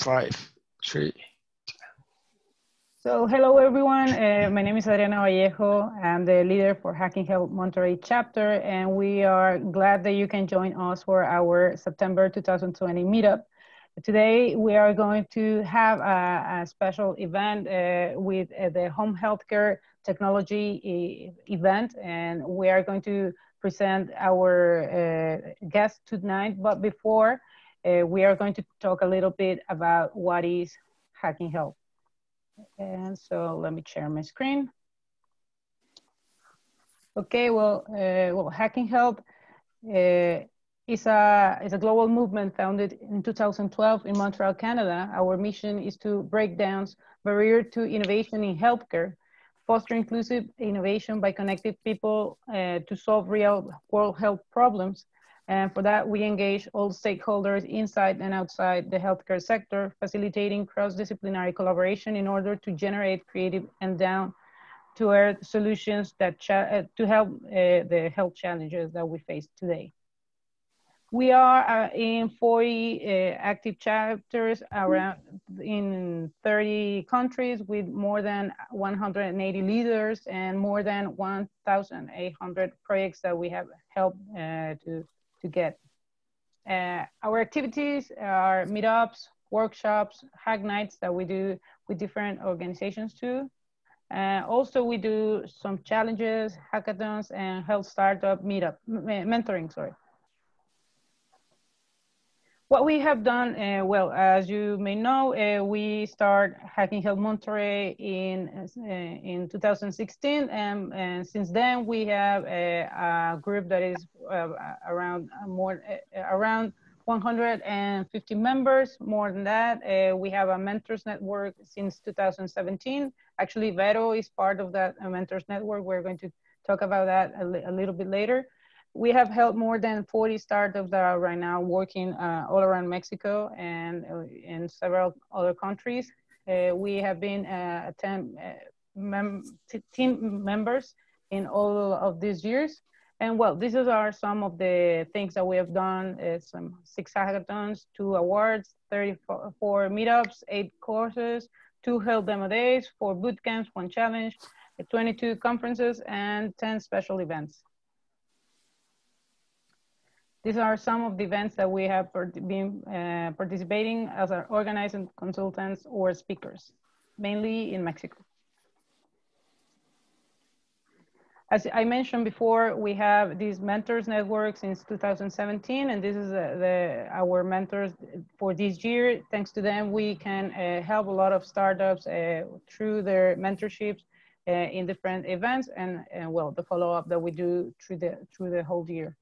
5, 3. So hello everyone, my name is Adriana Vallejo. I'm the leader for Hacking Health Monterrey chapter, and we are glad that you can join us for our September 2020 meetup. Today we are going to have a special event with the home healthcare technology event, and we are going to present our guest tonight. But before, we are going to talk a little bit about what is Hacking Health. And so let me share my screen. Okay, well, Hacking Health is a global movement founded in 2012 in Montreal, Canada. Our mission is to break down barriers to innovation in healthcare, foster inclusive innovation by connecting people to solve real world health problems. And for that, we engage all stakeholders inside and outside the healthcare sector, facilitating cross-disciplinary collaboration in order to generate creative and down-to-earth solutions that to help the health challenges that we face today. We are in 40 active chapters around in 30 countries with more than 180 leaders and more than 1,800 projects that we have helped to get. Our activities are meetups, workshops, hack nights that we do with different organizations too. Also, we do some challenges, hackathons, and health startup mentoring, sorry. What we have done, well, as you may know, we start Hacking Health Monterrey in 2016, and since then we have a group that is around 150 members. More than that, we have a mentors network since 2017. Actually, Vero is part of that mentors network. We're going to talk about that a little bit later. We have helped more than 40 startups that are right now working all around Mexico and in several other countries. We have been 10 team members in all of these years. And well, these are some of the things that we have done. Some 6 hackathons, 2 awards, 34 meetups, 8 courses, 2 health demo days, 4 boot camps, 1 challenge, 22 conferences, and 10 special events. These are some of the events that we have been participating as our organizing consultants or speakers, mainly in Mexico. As I mentioned before, we have these mentors network since 2017, and this is our mentors for this year. Thanks to them, we can help a lot of startups through their mentorships in different events and well, the follow-up that we do through the whole year.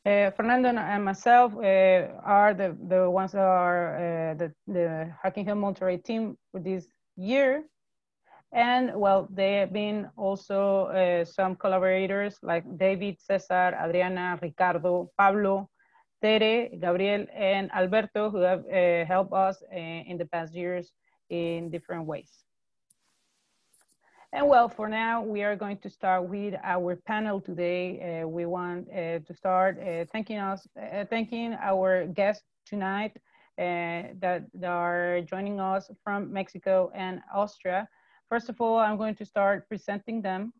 Fernando and myself are the ones that are the Hacking Health Monterrey team for this year. And well, they have been also some collaborators like David, Cesar, Adriana, Ricardo, Pablo, Tere, Gabriel, and Alberto, who have helped us in the past years in different ways. And well, for now, we are going to start with our panel today. We want to start thanking our guests tonight that are joining us from Mexico and Austria. First of all, I'm going to start presenting them.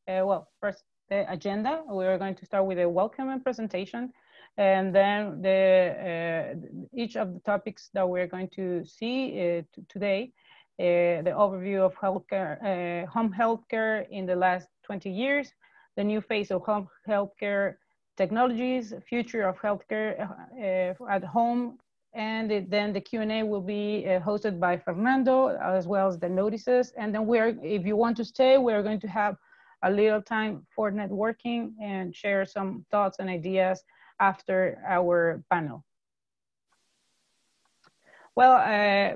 Well, first, the agenda. We are going to start with a welcome and presentation, and then each of the topics that we're going to see today. The overview of healthcare, home healthcare in the last 20 years, the new phase of home healthcare technologies, future of healthcare at home, and then the Q&A will be hosted by Fernando, as well as the notices. And then if you want to stay, we're going to have a little time for networking and share some thoughts and ideas after our panel. Well,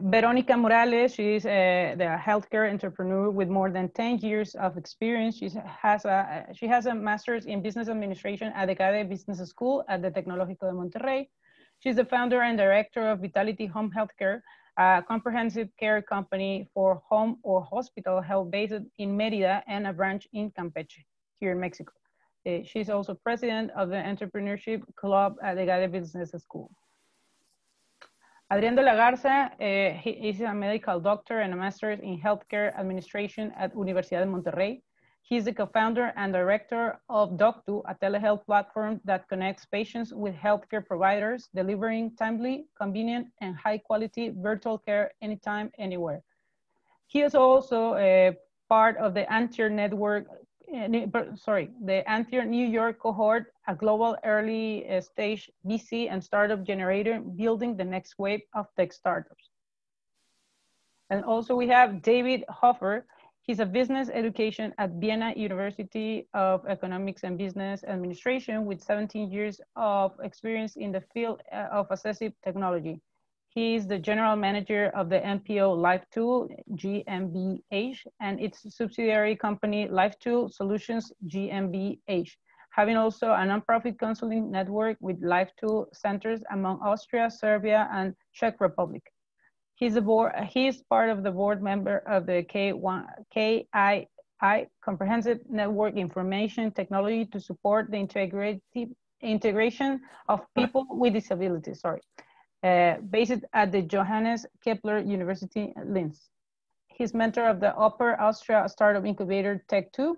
Veronica Morales, she's the healthcare entrepreneur with more than 10 years of experience. She has a master's in business administration at the CADE Business School at the Tecnológico de Monterrey. She's the founder and director of Vitality Home Healthcare, a comprehensive care company for home or hospital health based in Mérida and a branch in Campeche, here in Mexico. She's also president of the Entrepreneurship Club at the CADE Business School. Adrian de la Garza, he is a medical doctor and a master's in healthcare administration at Universidad de Monterrey. He is the co-founder and director of Doc2, a telehealth platform that connects patients with healthcare providers, delivering timely, convenient, and high-quality virtual care anytime, anywhere. He is also a part of the Antier network, the Antier New York cohort, a global early stage VC and startup generator, building the next wave of tech startups. And also we have David Hofer. He's a business education at Vienna University of Economics and Business Administration with 17 years of experience in the field of assistive technology. He is the general manager of the NPO LifeTool GmbH and its subsidiary company LifeTool Solutions GmbH, having also a nonprofit counseling network with LifeTool centers among Austria, Serbia, and Czech Republic. He is part of the board member of the KII Comprehensive Network Information Technology to support the integration of people with disabilities, based at the Johannes Kepler University, Linz. He's mentor of the Upper Austria Startup Incubator Tech2,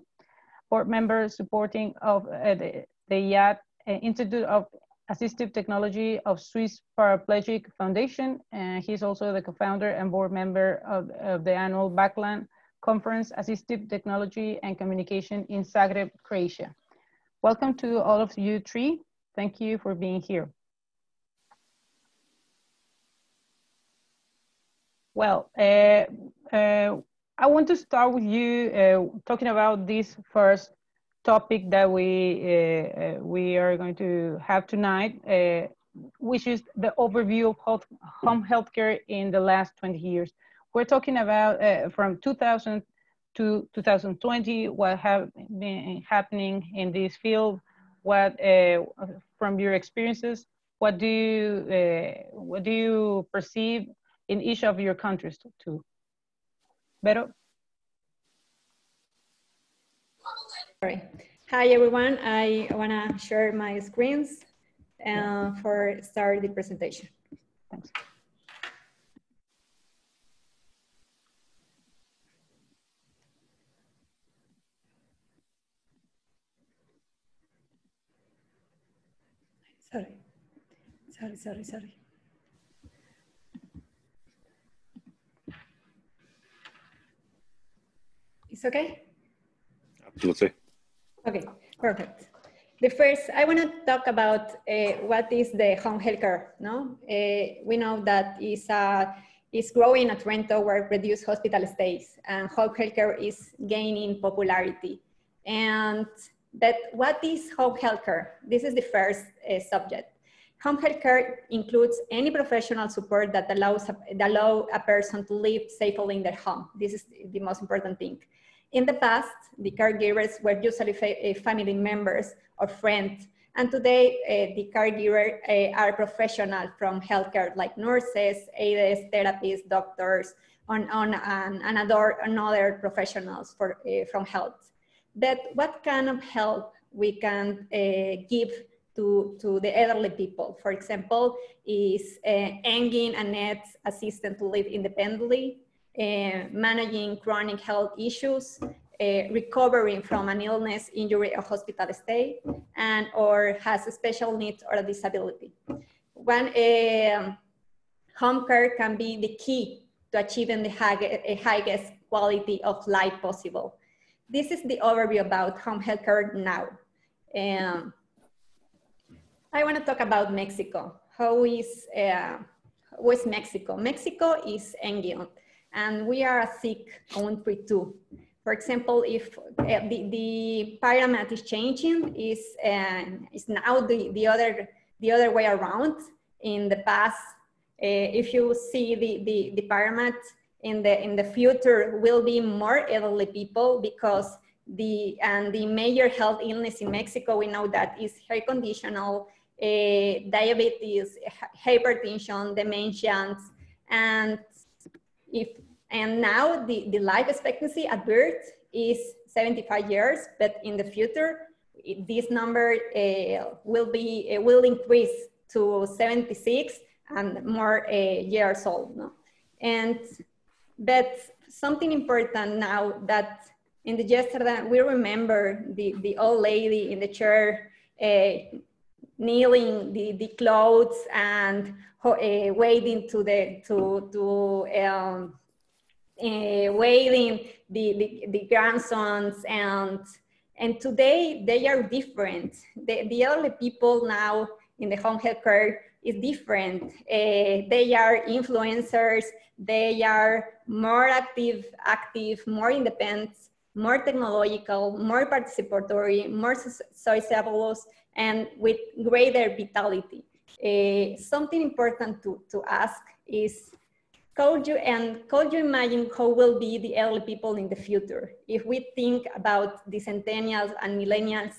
board member supporting of the IAT Institute of Assistive Technology of Swiss Paraplegic Foundation. And he's also the co-founder and board member of the annual Backland Conference, Assistive Technology and Communication in Zagreb, Croatia. Welcome to all of you three. Thank you for being here. Well, I want to start with you talking about this first topic that we are going to have tonight, which is the overview of home healthcare in the last 20 years. We're talking about from 2000 to 2020, what have been happening in this field, what from your experiences, what do you perceive in each of your countries too? Vero? Sorry. Hi, everyone. I want to share my screens for start the presentation. Thanks. Sorry. It's okay? Absolutely. Okay, perfect. The first, I want to talk about what is the home healthcare. No, we know that is growing a trend toward reduced hospital stays, and home healthcare is gaining popularity. And that what is home healthcare? This is the first subject. Home healthcare includes any professional support that allow a person to live safely in their home. This is the most important thing. In the past, the caregivers were usually family members or friends, and today the caregivers are professionals from healthcare, like nurses, aides, therapists, doctors, and other professionals from health. But what kind of help we can give to the elderly people? For example, is engaging a net assistant to live independently, managing chronic health issues, recovering from an illness, injury, or hospital stay, and or has a special needs or a disability. One home care can be the key to achieving the highest quality of life possible. This is the overview about home health care now. I want to talk about Mexico. How is Mexico? Mexico is engine, and we are a sick country too. For example, if the pyramid is changing, is now the other way around. In the past, if you see the pyramid in the future, will be more elderly people, because the major health illness in Mexico, we know that is hair conditional, diabetes, hypertension, dementias, and now the life expectancy at birth is 75 years, but in the future, this number will increase to 76 and more years old. No? But something important now that in the yesterday, we remember the old lady in the chair kneeling the clothes and waiting waiting the grandsons, and today they are different. The elderly people now in the home health care is different. They are influencers, they are more active, more independent, more technological, more participatory, more sociable, and with greater vitality. Something important to ask is, could you imagine how will be the elderly people in the future? If we think about the centennials and millennials,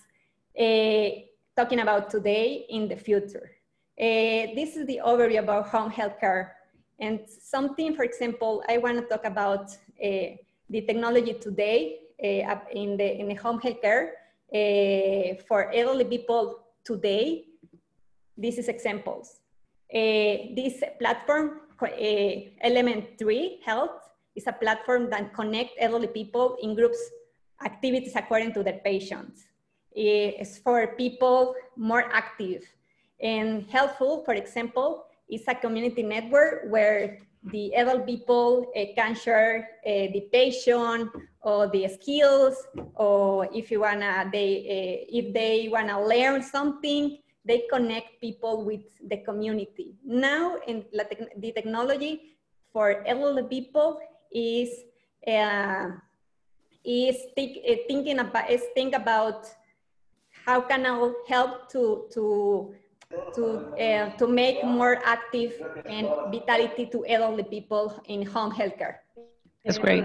talking about today in the future. This is the overview about home health care. And something, for example, I want to talk about the technology today in the home health care for elderly people today. This is examples. This platform, Element 3 Health, is a platform that connects elderly people in groups activities according to their patients. It's for people more active. And Helpful, for example, is a community network where the elderly people can share the patient or the skills, or if they wanna learn something, they connect people with the community. Now, in the technology for elderly people is think about how can I help to make more active and vitality to elderly people in home healthcare. That's great.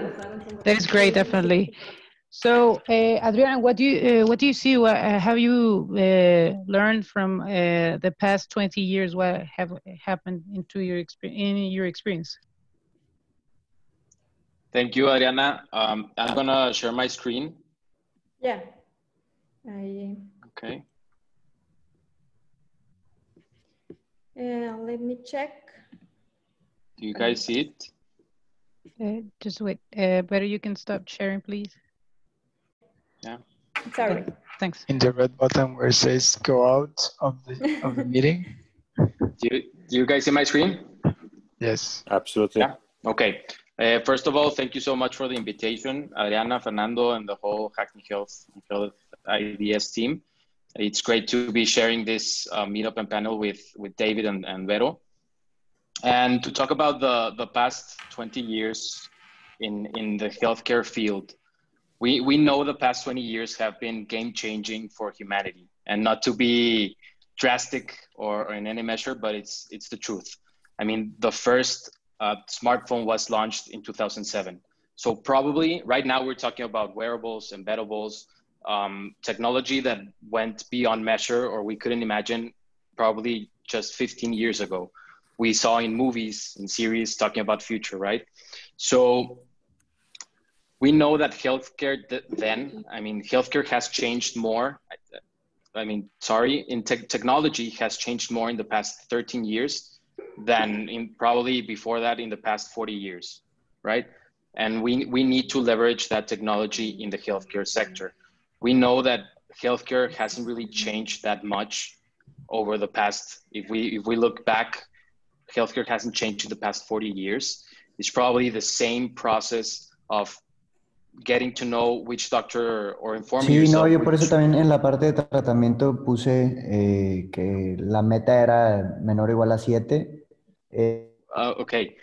That is great, definitely. So, Adriana, what do you see? What have you learned from the past 20 years? What have happened in your experience? Thank you, Adriana. I'm gonna share my screen. Yeah. Okay. Let me check. Do you guys see it? Just wait. Better you can stop sharing, please. Yeah. Sorry. Thanks. In the red button where it says go out of the meeting. Do you guys see my screen? Yes. Absolutely. Yeah. Okay. First of all, thank you so much for the invitation, Adriana, Fernando, and the whole Hacking Health IDS team. It's great to be sharing this meetup and panel with David and Vero, and to talk about the past 20 years in the healthcare field. We know the past 20 years have been game-changing for humanity, and not to be drastic or in any measure, but it's the truth. I mean, the first smartphone was launched in 2007. So probably right now we're talking about wearables, embeddables, technology that went beyond measure, or we couldn't imagine probably just 15 years ago. We saw in movies and series talking about future, right? So we know that healthcare healthcare has changed more. Technology has changed more in the past 13 years than in probably before that in the past 40 years, right? And we need to leverage that technology in the healthcare sector. We know that healthcare hasn't really changed that much over the past, if we look back, healthcare hasn't changed in the past 40 years. It's probably the same process of getting to know which doctor or informing yourself. Sí, no, yo por eso también en la parte de tratamiento puse que la meta era menor o igual a 7. Okay,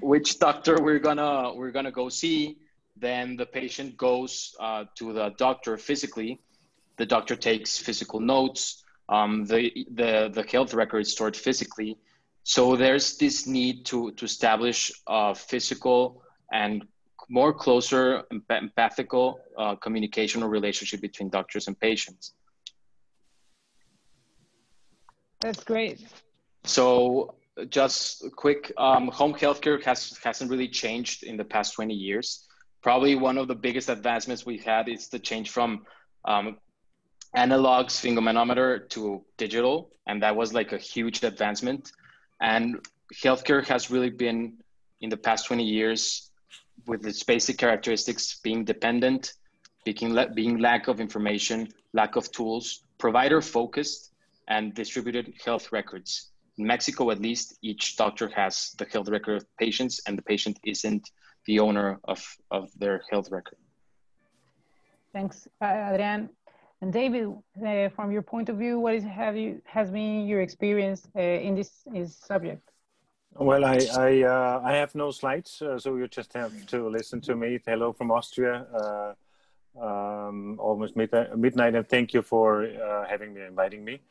which doctor we're gonna go see. Then the patient goes to the doctor physically. The doctor takes physical notes. The health record is stored physically. So there's this need to establish a physical and more closer empathical communication or relationship between doctors and patients. That's great. So just quick, home healthcare hasn't really changed in the past 20 years. Probably one of the biggest advancements we've had is the change from analog sphygmomanometer to digital, and that was like a huge advancement. And healthcare has really been, in the past 20 years, with its basic characteristics being dependent, being lack of information, lack of tools, provider focused, and distributed health records. In Mexico, at least, each doctor has the health record of patients, and the patient isn't the owner of their health record. Thanks, Adrian. And David, from your point of view, what has been your experience in this subject? Well, I have no slides, so you just have to listen to me. Hello from Austria, almost midnight, and thank you for having me, inviting me.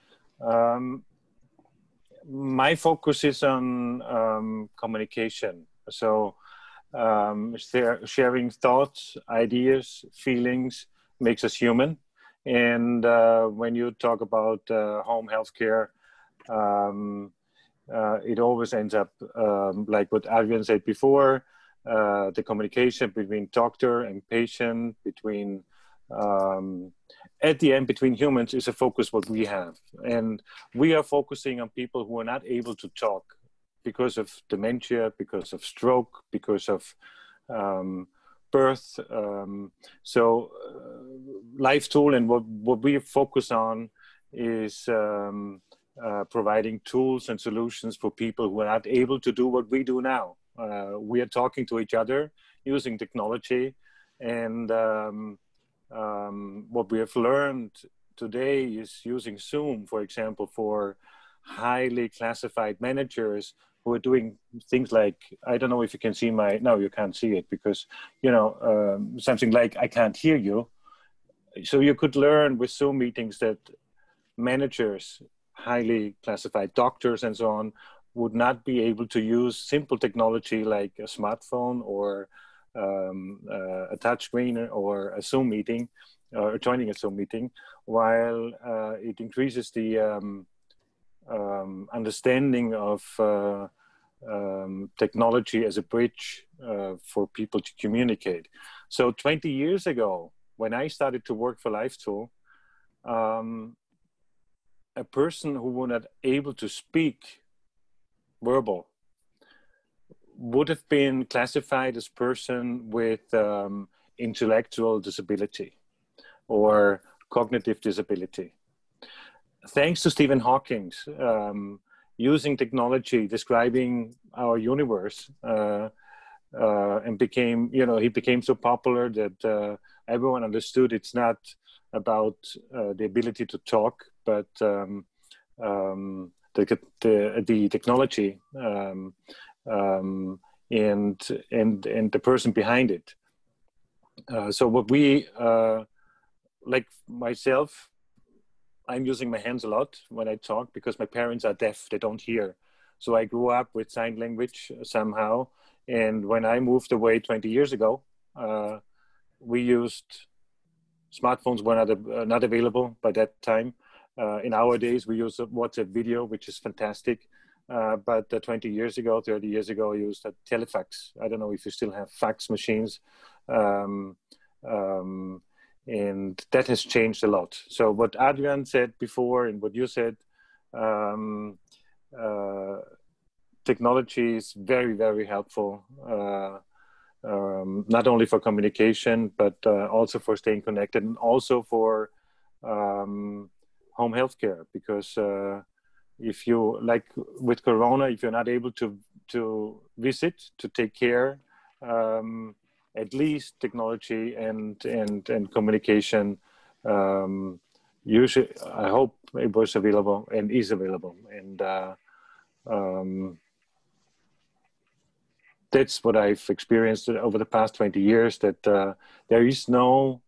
My focus is on communication. So sharing thoughts, ideas, feelings makes us human. And when you talk about home healthcare, it always ends up like what Adrian said before, the communication between doctor and patient, between at the end, between humans is a focus what we have. And we are focusing on people who are not able to talk because of dementia, because of stroke, because of birth. So Life Tool, and what we focus on is providing tools and solutions for people who are not able to do what we do now. We are talking to each other using technology, and what we have learned today is using Zoom, for example, for highly classified managers who are doing things like, I don't know if you can see no, you can't see it because, something like, I can't hear you. So you could learn with Zoom meetings that managers, highly classified doctors and so on, would not be able to use simple technology like a smartphone or a touch screen or a Zoom meeting or joining a Zoom meeting, while it increases the understanding of technology as a bridge for people to communicate. So 20 years ago, when I started to work for Life Tool, a person who was not able to speak verbal would have been classified as person with intellectual disability or cognitive disability. Thanks to Stephen Hawking, using technology, describing our universe, and became, he became so popular that everyone understood it's not about the ability to talk, but the technology and the person behind it. So what we, like myself, I'm using my hands a lot when I talk because my parents are deaf, they don't hear. So I grew up with sign language somehow. And when I moved away 20 years ago, we used, smartphones were not available by that time. In our days, we use WhatsApp video, which is fantastic. But 20 years ago, 30 years ago, I used a telefax. I don't know if you still have fax machines. And that has changed a lot. So what Adrian said before and what you said, technology is very, very helpful, not only for communication, but also for staying connected and also for home healthcare. Because if you, like with Corona, if you're not able to visit, to take care, at least technology and communication, usually, I hope it was available and is available. And that's what I've experienced over the past 20 years, that there is no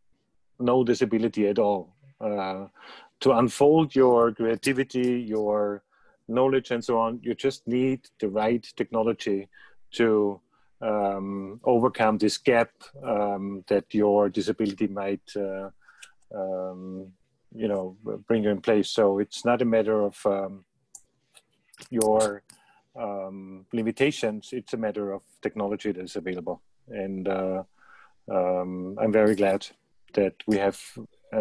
disability at all. To unfold your creativity, your knowledge and so on, you just need the right technology to overcome this gap that your disability might, bring you in place. So it's not a matter of your limitations, it's a matter of technology that is available. And I'm very glad that we have,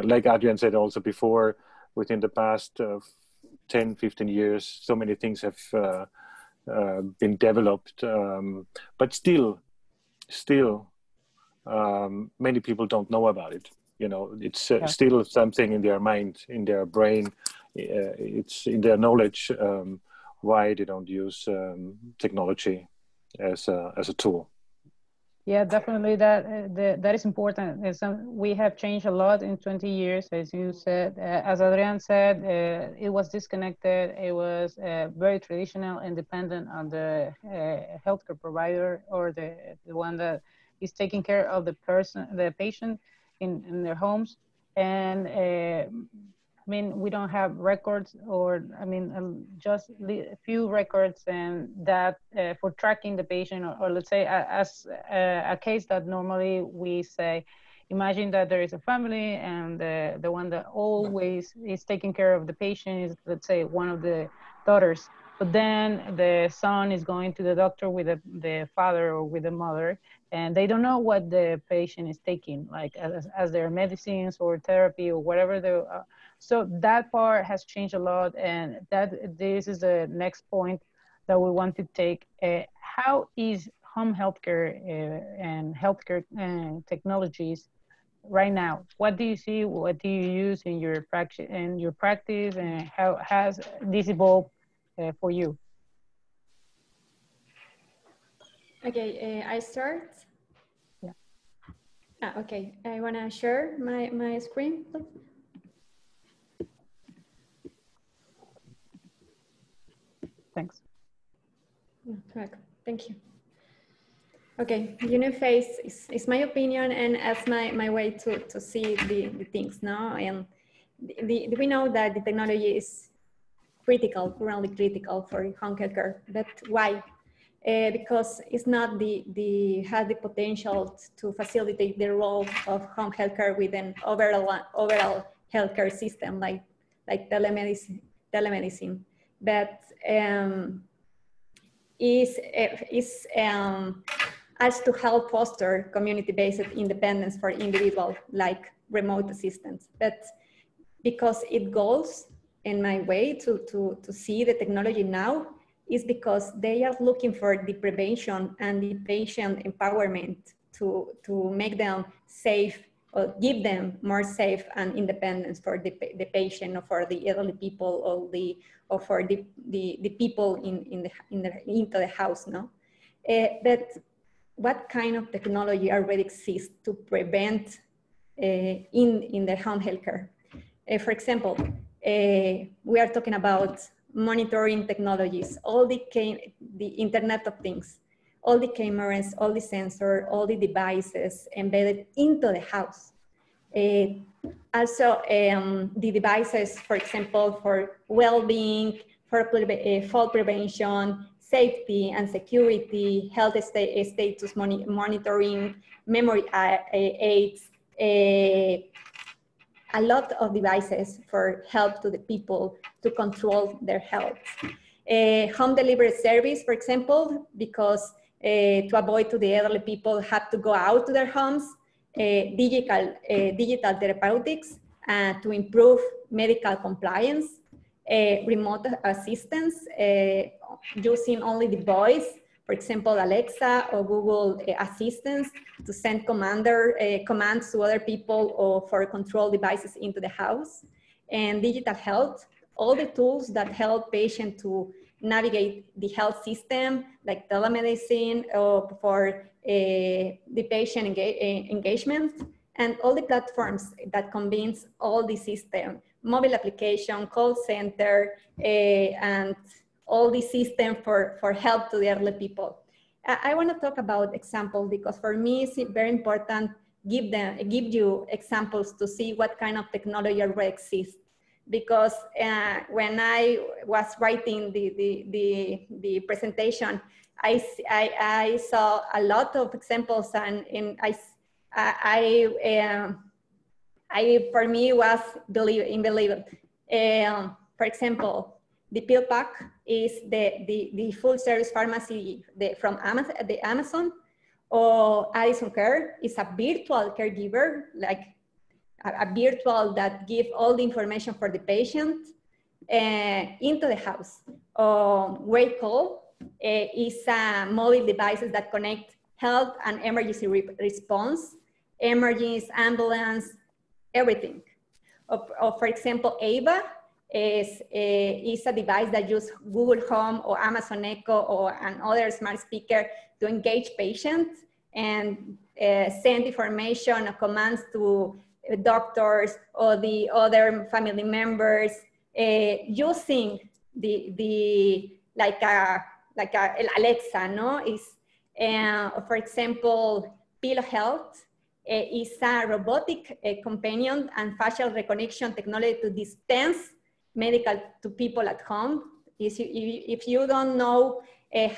like Adrian said also before, within the past 10, 15 years, so many things have been developed, but still, many people don't know about it. You know, it's still something in their mind, in their brain, it's in their knowledge why they don't use technology as a tool. Yeah, definitely that is important. We have changed a lot in 20 years, as you said. As Adrian said, it was disconnected. It was very traditional and dependent on the healthcare provider or the one that is taking care of the patient in their homes. And I mean, we don't have records, or I mean, just a few records, and that for tracking the patient, or let's say as a case that normally we say, imagine that there is a family, and the one that always is taking care of the patient is, let's say, one of the daughters. But then the son is going to the doctor with the father or with the mother, and they don't know what the patient is taking, like as their medicines or therapy or whatever the. So that part has changed a lot, and this is the next point that we want to take. How is home healthcare and healthcare technologies right now? What do you see? What do you use in your practice? And how has this evolved for you? Okay, I start. Yeah. Okay, I want to share my screen, please. Thanks. Correct. Thank you. Okay, Uniface is my opinion, and as my way to see the things now. And we know that the technology is critical, currently critical for home care. But why? Because it's not has the potential to facilitate the role of home healthcare with an overall healthcare system like telemedicine. But is as to help foster community-based independence for individuals like remote assistance. But because it goes in my way to see the technology now is because they are looking for the prevention and the patient empowerment to make them safe, or give them more safe and independence for the patient, or for the elderly people, or for the people into the house, no? But what kind of technology already exists to prevent in the home healthcare? For example, we are talking about monitoring technologies, all the Internet of Things, all the cameras, all the sensors, all the devices embedded into the house. Also, the devices, for example, for well-being, for fall prevention, safety and security, health status monitoring, memory aids, a lot of devices for help to the people to control their health. Home delivery service, for example, because to avoid to the elderly people have to go out to their homes, digital therapeutics to improve medical compliance, remote assistance using only the voice, for example, Alexa or Google Assistants to send commands to other people or for control devices into the house. And digital health, all the tools that help patients to navigate the health system, like telemedicine or for the patient engagement, and all the platforms that combines all the system, mobile application, call center, and all the system for help to the elderly people. I want to talk about examples because for me it's very important give you examples to see what kind of technology already exists. Because when I was writing the presentation, I saw a lot of examples, and for me it was unbelievable. For example, the pill pack is the full service pharmacy from Amazon, or Addison Care is a virtual caregiver, like a virtual that gives all the information for the patient into the house. Wake Call is mobile devices that connect health and emergency response, emergency, ambulance, everything. Or for example, Ava is a device that uses Google Home or Amazon Echo or another smart speaker to engage patients and send information or commands to doctors or the other family members using like a Alexa, no? Is for example, Pillow Health is a robotic companion and facial recognition technology to dispense medical to people at home. If you don't know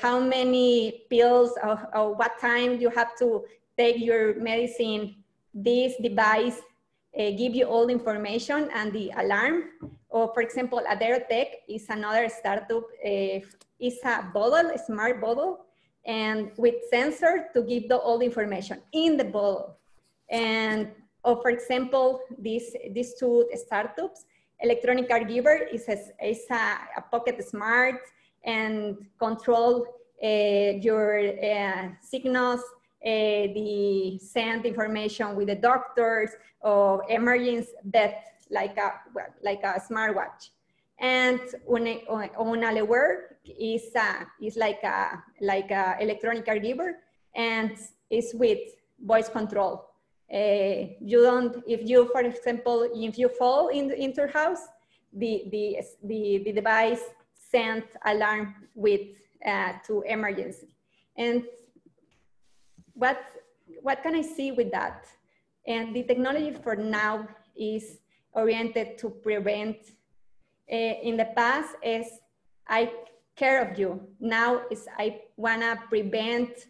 how many pills or what time you have to take your medicine, this device give you all the information and the alarm. Or for example, Vero is another startup. It's a bottle, a smart bottle, and with sensor to give all the information in the bottle. And or for example, these two startups, Electronic Caregiver is a pocket smart and control your signals, the send information with the doctors or emergency death like a smartwatch. And Unaleware is like a electronic caregiver, and is with voice control. You don't, if you, for example, if you fall into your house, the device sends alarm with to emergency. And what can I see with that? And the technology for now is oriented to prevent. In the past is I care of you. Now is I wanna prevent.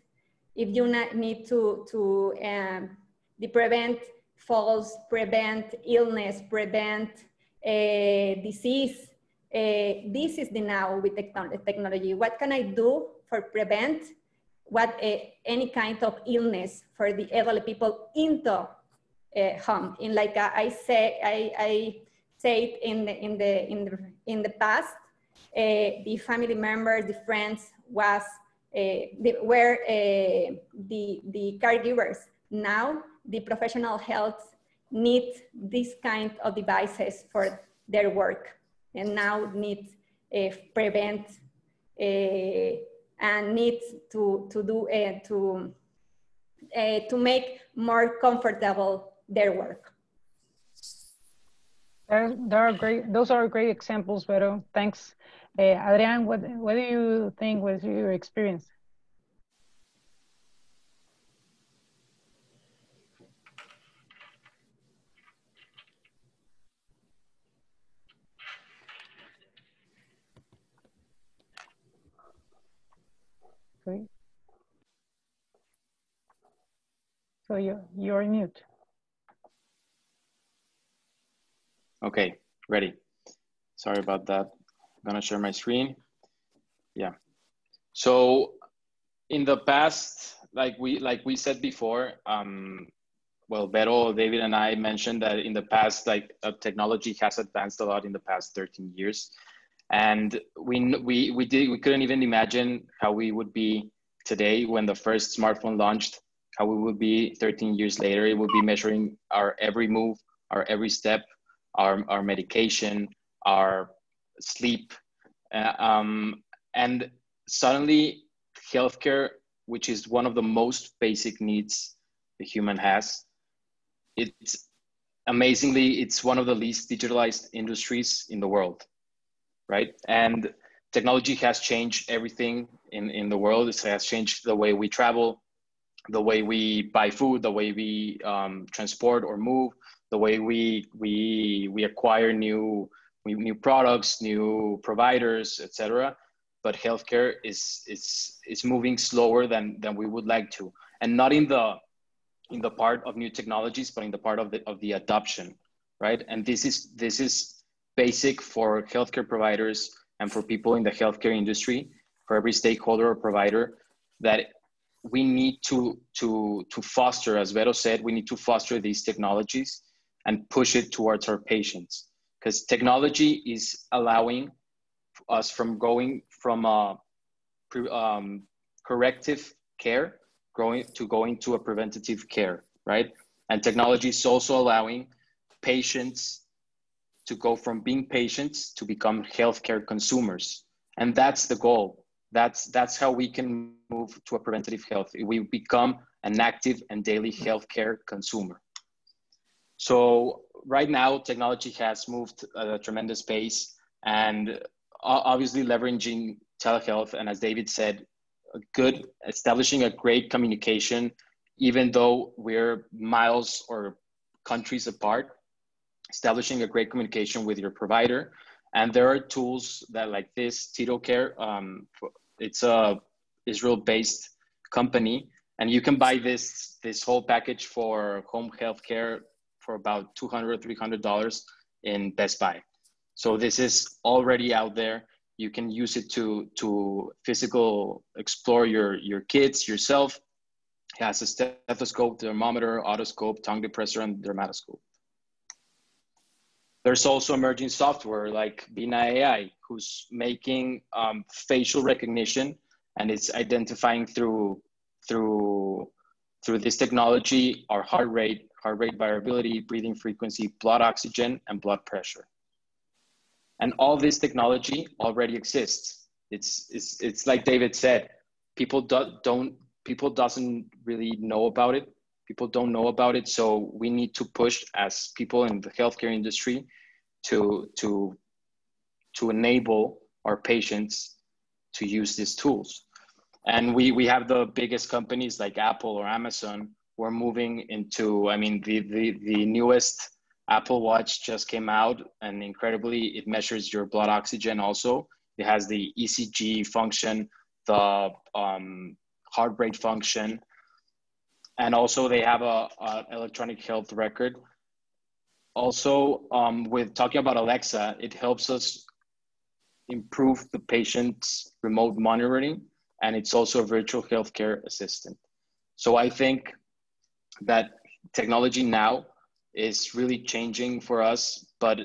If you need to prevent falls, prevent illness, prevent disease. This is the now with technology. What can I do for prevent any kind of illness for the elderly people into home? In like I said in the past, the family members, the friends were the caregivers. Now the professional health need this kind of devices for their work, and now need prevent and need to make more comfortable their work. Those are great examples, Vero. Thanks. Adrian, what do you think was your experience? Great. So you're on mute. Okay, ready. Sorry about that. I'm gonna share my screen. Yeah. So in the past, like we said before, well, Vero, David, and I mentioned that in the past, technology has advanced a lot in the past 13 years, and we couldn't even imagine how we would be today when the first smartphone launched. How we would be 13 years later. It would be measuring our every move, our every step, our medication, our sleep, and suddenly healthcare, which is one of the most basic needs the human has, it's amazingly, it's one of the least digitalized industries in the world, right? And technology has changed everything in the world. It has changed the way we travel, the way we buy food, the way we transport or move, the way we acquire new products, new providers, etc. But healthcare is moving slower than we would like to, and not in the part of new technologies, but in the part of the adoption, right? And this is basic for healthcare providers and for people in the healthcare industry, for every stakeholder or provider, that we need to foster, as Vero said, we need to foster these technologies and push it towards our patients, because technology is allowing us from going from corrective care going to a preventative care, right? And technology is also allowing patients to go from being patients to become healthcare consumers. And that's the goal. That's how we can move to a preventative health. We become an active and daily healthcare consumer. So right now, technology has moved at a tremendous pace, and obviously leveraging telehealth. And as David said, establishing a great communication, even though we're miles or countries apart, establishing a great communication with your provider. And there are tools that like this, TitoCare, it's a Israel-based company, and you can buy this whole package for home healthcare for about $200, $300 in Best Buy. So this is already out there. You can use it to explore your kids, yourself. It has a stethoscope, thermometer, otoscope, tongue depressor, and dermatoscope. There's also emerging software like Bina AI, who's making facial recognition, and it's identifying through this technology our heart rate variability, breathing frequency, blood oxygen, and blood pressure. And all this technology already exists. It's like David said, people doesn't really know about it. People don't know about it, so we need to push as people in the healthcare industry to enable our patients to use these tools. And we have the biggest companies like Apple or Amazon. We're moving into, I mean, the newest Apple Watch just came out, and incredibly, it measures your blood oxygen also. It has the ECG function, the heart rate function, and also they have a electronic health record. Also, with talking about Alexa, it helps us improve the patient's remote monitoring, and it's also a virtual healthcare assistant. So I think that technology now is really changing for us, but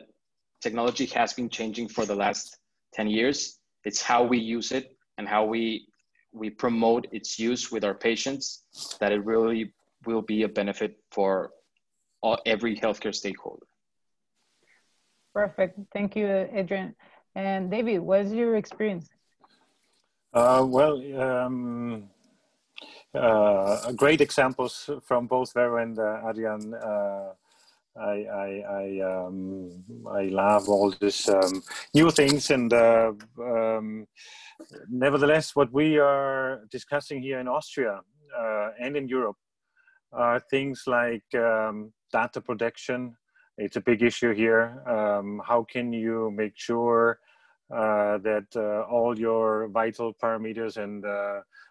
technology has been changing for the last 10 years. It's how we use it and how we promote its use with our patients that it really will be a benefit for every healthcare stakeholder. Perfect. Thank you, Adrian. And David, what's your experience? Great examples from both Vero and Adrian. I love all these new things, and nevertheless, what we are discussing here in Austria and in Europe are things like data protection. It's a big issue here. How can you make sure that all your vital parameters and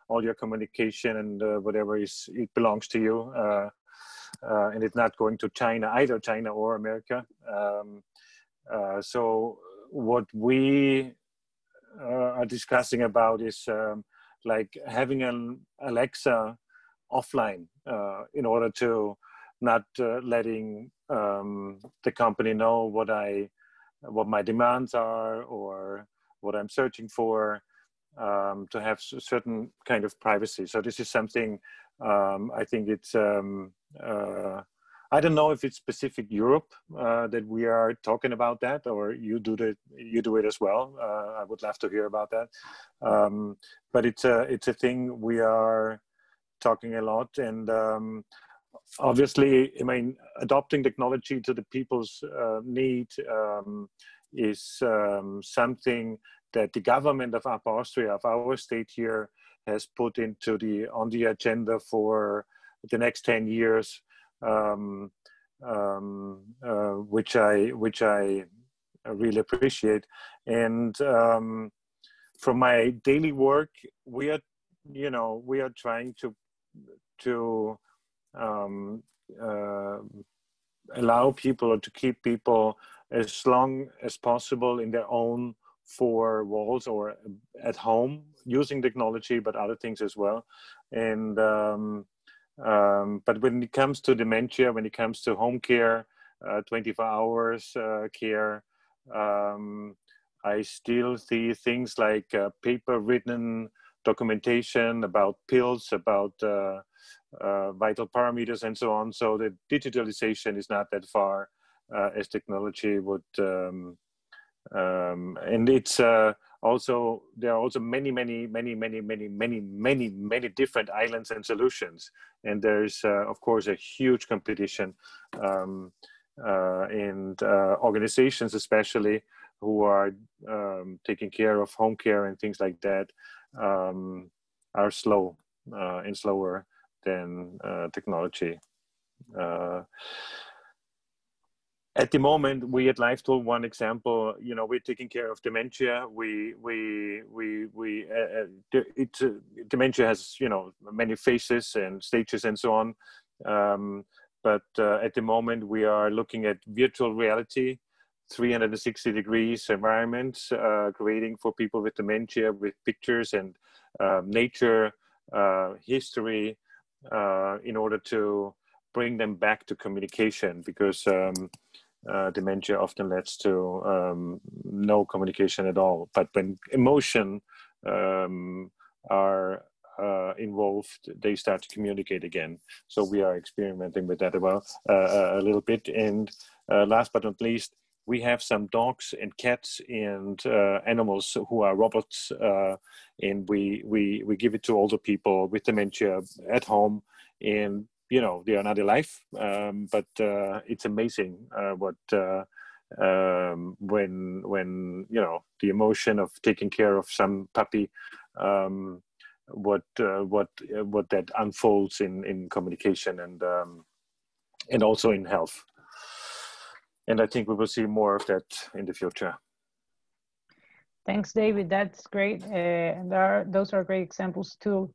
all your communication and whatever it belongs to you, and it's not going to China, either China or America. So what we are discussing about is like having an Alexa offline in order to not letting the company know what my demands are or what I'm searching for, to have a certain kind of privacy. So this is something I think it's I don't know if it's specific Europe that we are talking about that, or you do it as well. I would love to hear about that. But it's a thing we are talking a lot, and obviously, I mean, adopting technology to the people's need is something that the government of Upper Austria, of our state here, has put on the agenda for the next 10 years, which I really appreciate. And from my daily work, we are trying to allow people, or to keep people as long as possible in their own four walls or at home, using technology, but other things as well. And but when it comes to dementia, when it comes to home care, 24 hours care, I still see things like paper-written documentation about pills, about vital parameters and so on. So the digitalization is not that far as technology would, and it's also, there are also many different islands and solutions. And there's of course a huge competition, and organizations especially who are taking care of home care and things like that are slow and slower than technology. At the moment, we at LifeTool, one example, you know, we're taking care of dementia. Dementia has, you know, many phases and stages and so on. But at the moment, we are looking at virtual reality, 360 degrees environments, creating for people with dementia with pictures and nature, history, in order to bring them back to communication, because dementia often leads to no communication at all. But when emotion are involved, they start to communicate again. So we are experimenting with that as well, a little bit. And last but not least, we have some dogs and cats and animals who are robots, and we give it to older people with dementia at home. And you know, they are not alive, but it's amazing what when you know, the emotion of taking care of some puppy, what that unfolds in communication and also in health. And I think we will see more of that in the future. Thanks, David. That's great. And those are great examples too.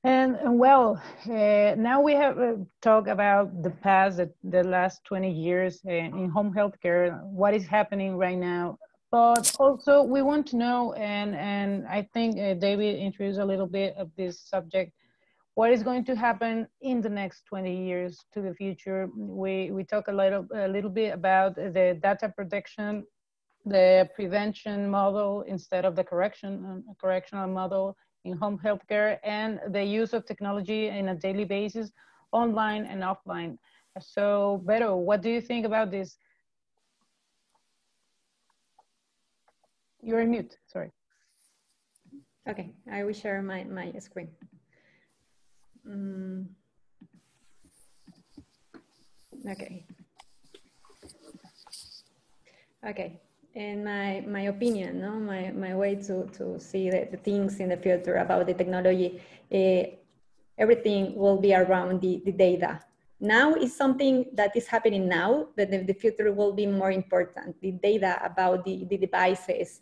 And well, now we have talked about the past, the last 20 years in home healthcare, what is happening right now. But also we want to know, and I think David introduced a little bit of this subject, what is going to happen in the next 20 years to the future. We talk a little bit about the data protection, the prevention model instead of the correctional model in home healthcare, and the use of technology in a daily basis, online and offline. So, Vero, what do you think about this? You're on mute, sorry. Okay, I will share my screen. Okay. Okay. In my opinion, no, my way to see the things in the future about the technology, everything will be around the data. Now is something that is happening now, that the future will be more important. The data about the devices.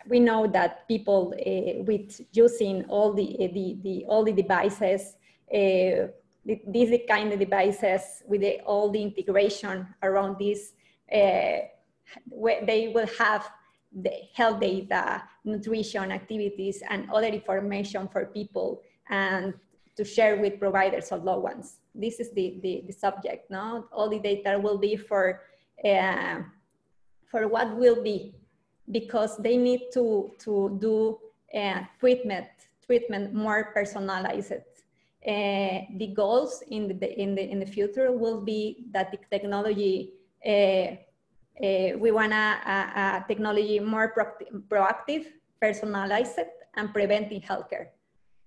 We know that people with using all the devices, these kind of devices with all the integration around this, they will have the health data, nutrition, activities, and other information for people and to share with providers or loved ones. This is the subject, no? All the data will be for what will be, because they need to do treatment more personalized. The goals in the future will be that the technology, we want a technology more proactive, personalized, and preventive healthcare.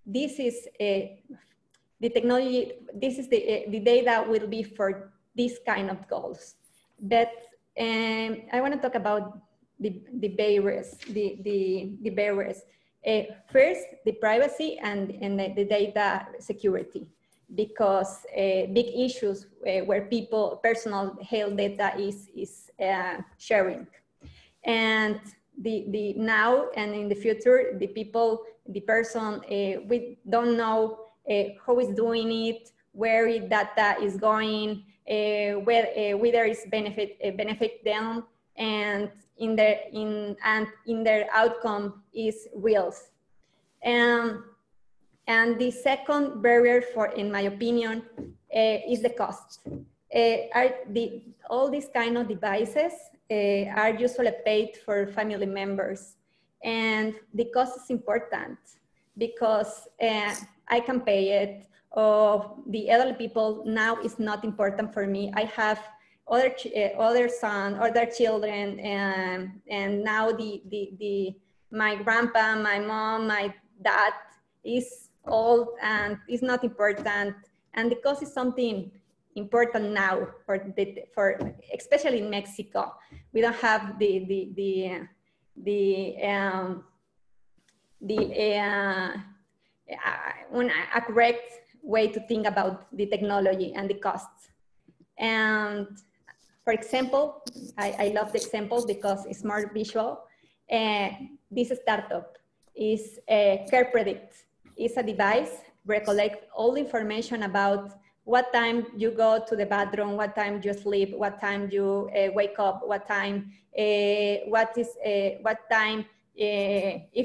This is the technology. This is the data will be for these kind of goals. But I want to talk about the barriers. The barriers. First, the privacy and the data security, because big issues where people personal health data is sharing, and the now and in the future, the people, the person, we don't know who is doing it, where data is going, whether it's benefit them, and in their outcome is real. And the second barrier, in my opinion, is the cost. All these kind of devices are usually paid for family members. And the cost is important because I can pay it, or the elderly people now is not important for me. I have other son, other children, and now my grandpa, my mom, my dad is old and is not important. And the cost is something important now for especially in Mexico. We don't have a correct way to think about the technology and the costs. And for example, I love the example because it's more visual. This startup is Care Predict. It's a device recollect all information about what time you go to the bathroom, what time you sleep, what time you wake up, what time, if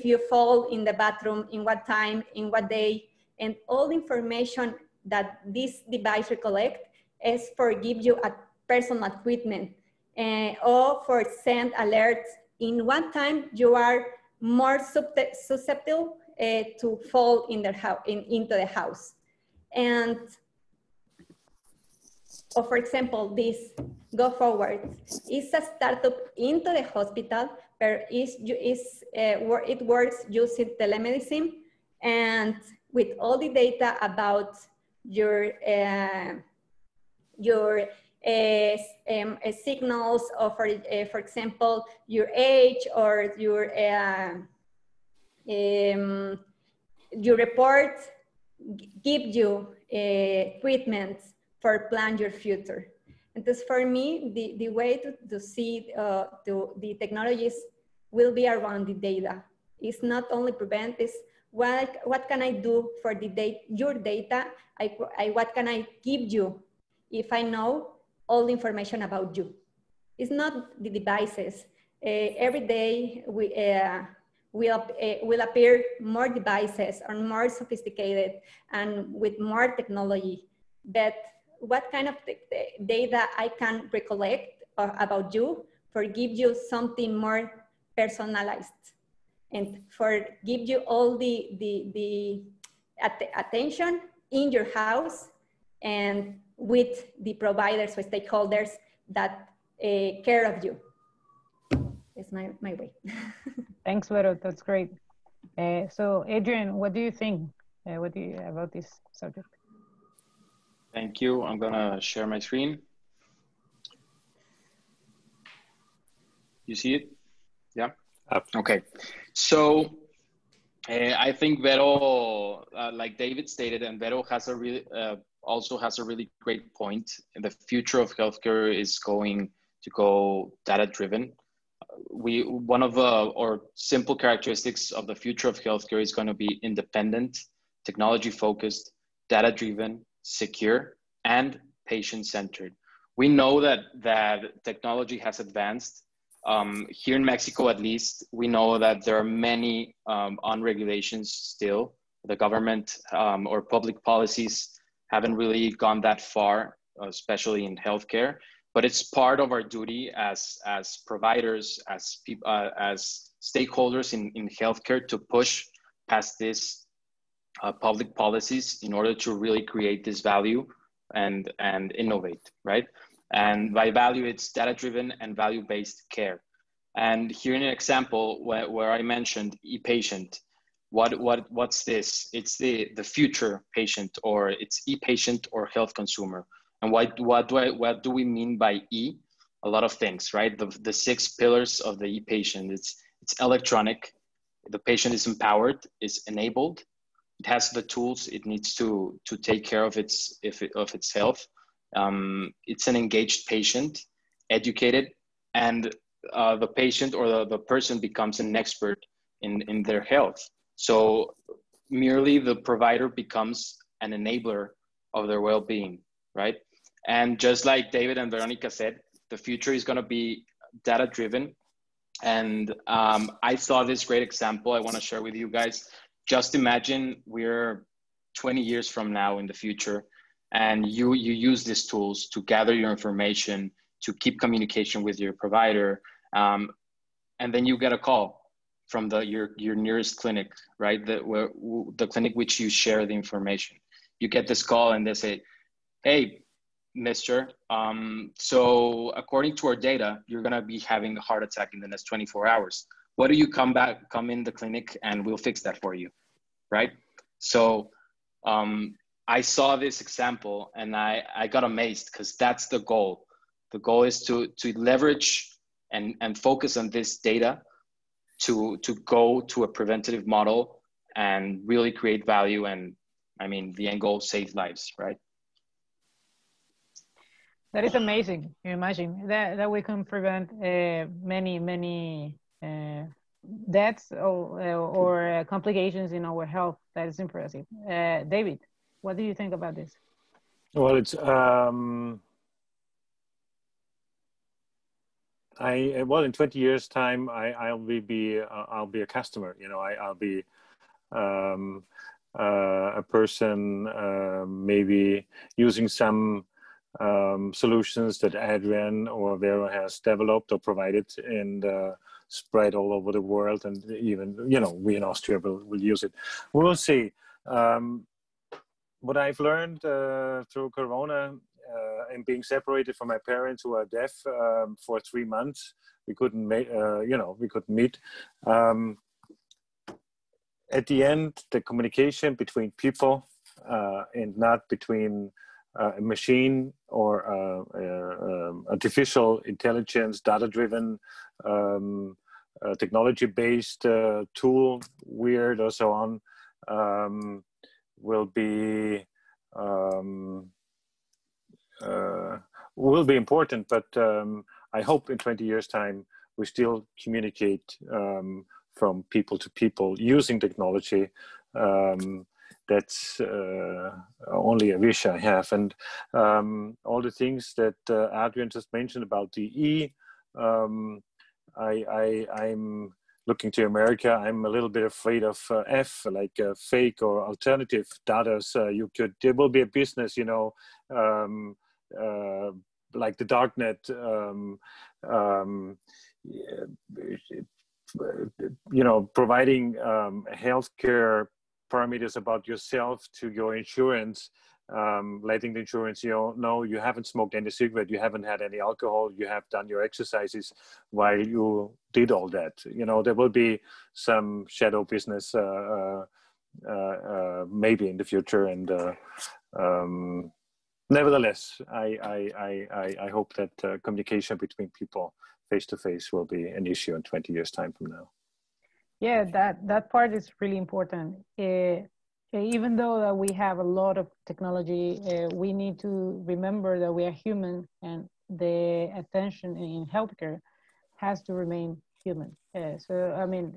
you fall in the bathroom, in what time, in what day, and all the information that this device recollect is for give you a personal treatment or for send alerts in what time you are more susceptible to fall in into the house. And or for example, this Go Forward is a startup into the hospital, but it works using telemedicine and with all the data about your signals, or for example, your age or your report give you treatments for plan your future. And thus for me, the way to see the technologies will be around the data. It's not only prevent, it's what can I do for your data? What can I give you if I know all the information about you? It's not the devices. Every day will appear more devices or more sophisticated and with more technology. But what kind of data I can recollect about you for give you something more personalized and for give you all the attention in your house and with the providers or stakeholders that care of you. It's my way. Thanks, Vero. That's great. So, Adrian, what do you think about this subject? Thank you. I'm gonna share my screen. You see it? Yeah. Okay. So I think Vero, like David stated, and Vero has a really also has a really great point. The future of healthcare is going to go data-driven. One of or simple characteristics of the future of healthcare is going to be independent, technology-focused, data-driven, secure, and patient-centered. We know that technology has advanced. Here in Mexico, at least, we know that there are many unregulations still. The government or public policies haven't really gone that far, especially in healthcare. But it's part of our duty as providers, as people, as stakeholders in healthcare to push past this public policies in order to really create this value and innovate, right? And by value, it's data-driven and value-based care. And here in an example where I mentioned e-patient, what's this? It's the future patient, or it's e-patient or health consumer. And what do we mean by E? A lot of things, right? The 6 pillars of the e-patient. It's electronic. The patient is empowered, is enabled. It has the tools it needs to take care of its health. It's an engaged patient, educated, and the patient or the person becomes an expert in their health. So merely the provider becomes an enabler of their well-being, right? And just like David and Veronica said, the future is going to be data-driven. And I saw this great example I want to share with you guys. Just imagine we're 20 years from now in the future, and you use these tools to gather your information, to keep communication with your provider, and then you get a call from your nearest clinic, right? The clinic which you share the information. You get this call and they say, hey, mister, so according to our data, you're gonna be having a heart attack in the next 24 hours. Why do you come in the clinic and we'll fix that for you, right? So I saw this example and I got amazed because that's the goal. The goal is to leverage and focus on this data to go to a preventative model and really create value. And I mean, the end goal, save lives, right? That is amazing. You imagine that we can prevent many deaths or complications in our health. That is impressive. David, what do you think about this? Well, it's well, in 20 years time, I'll be a customer. You know, I'll be a person maybe using some solutions that Adrian or Vero has developed or provided and spread all over the world, and even, you know, we in Austria will use it. We'll see. What I've learned through Corona and being separated from my parents who are deaf for 3 months, we couldn't we couldn't meet. At the end, the communication between people and not between a machine or artificial intelligence, data-driven, technology-based tool, weird or so on, will be important. But I hope in 20 years' time we still communicate from people to people using technology. That's only a wish I have. And all the things that Adrian just mentioned about the E, I'm looking to America. I'm a little bit afraid of F, like fake or alternative data. There will be a business, you know, like the darknet, you know, providing healthcare parameters about yourself to your insurance, letting the insurance, you know you haven't smoked any cigarette, you haven't had any alcohol, you have done your exercises while you did all that. You know, there will be some shadow business maybe in the future, and nevertheless, I hope that communication between people face to face will be an issue in 20 years time from now. Yeah, that part is really important. Even though that we have a lot of technology, we need to remember that we are human, and the attention in healthcare has to remain human. So, I mean,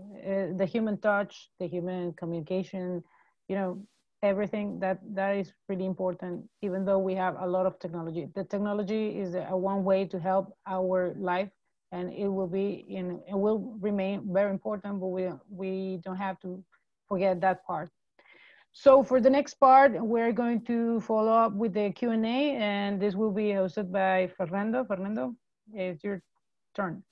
the human touch, the human communication, you know, everything that is really important. Even though we have a lot of technology, the technology is one way to help our life. And it will remain very important, but we don't have to forget that part. So for the next part, we're going to follow up with the Q&A, and this will be hosted by Fernando. Fernando, it's your turn.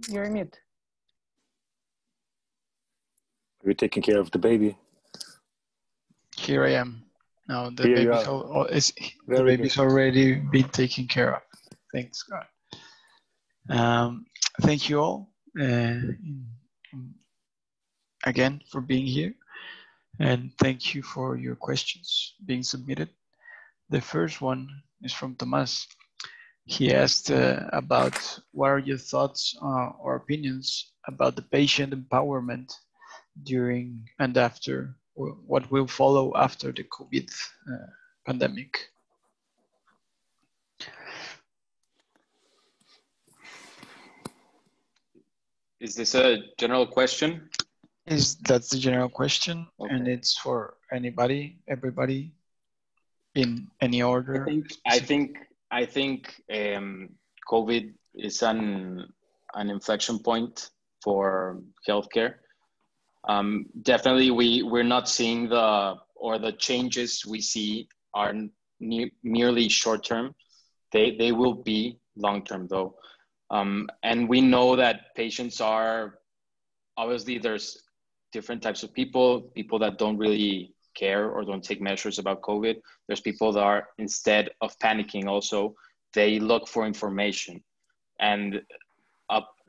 You're in mute. We're taking care of the baby. Here I am. Now the baby's already been taken care of. Thanks God. Thank you all again for being here, and thank you for your questions being submitted. The first one is from Tomas. He asked about what are your thoughts or opinions about the patient empowerment during and after, or what will follow after the COVID pandemic. Is this a general question? That's the general question, okay. And it's for anybody, everybody, in any order. I think COVID is an inflection point for healthcare. Definitely, we're not seeing the changes we see are merely short-term. They will be long-term though. And we know that patients are, obviously there's different types of people that don't really care or don't take measures about COVID. There's people that are, instead of panicking also, they look for information. And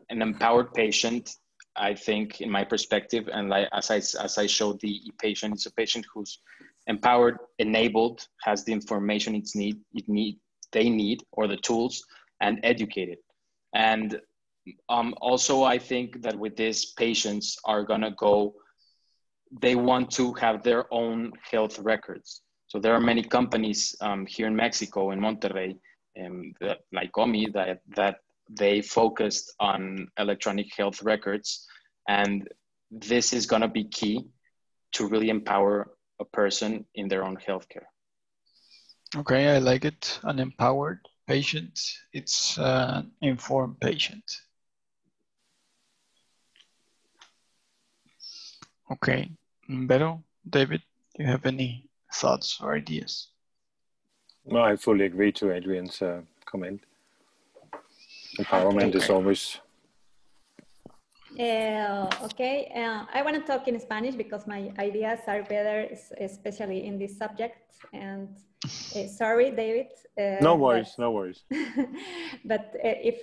an empowered patient, I think, in my perspective, and like as I showed the patient, is a patient who's empowered, enabled, has the information they need, or the tools, and educated. And also, I think that with this, patients are gonna go, they want to have their own health records. So there are many companies here in Mexico, in Monterrey, like Omi, that they focused on electronic health records. And this is gonna be key to really empower a person in their own healthcare. Okay, I like it. An empowered patient. It's an informed patient. Okay, Vero, David, do you have any thoughts or ideas? No, I fully agree to Adrian's comment. Empowerment is always... Okay, I want to talk in Spanish because my ideas are better, especially in this subject. And sorry, David. No worries, no worries. But if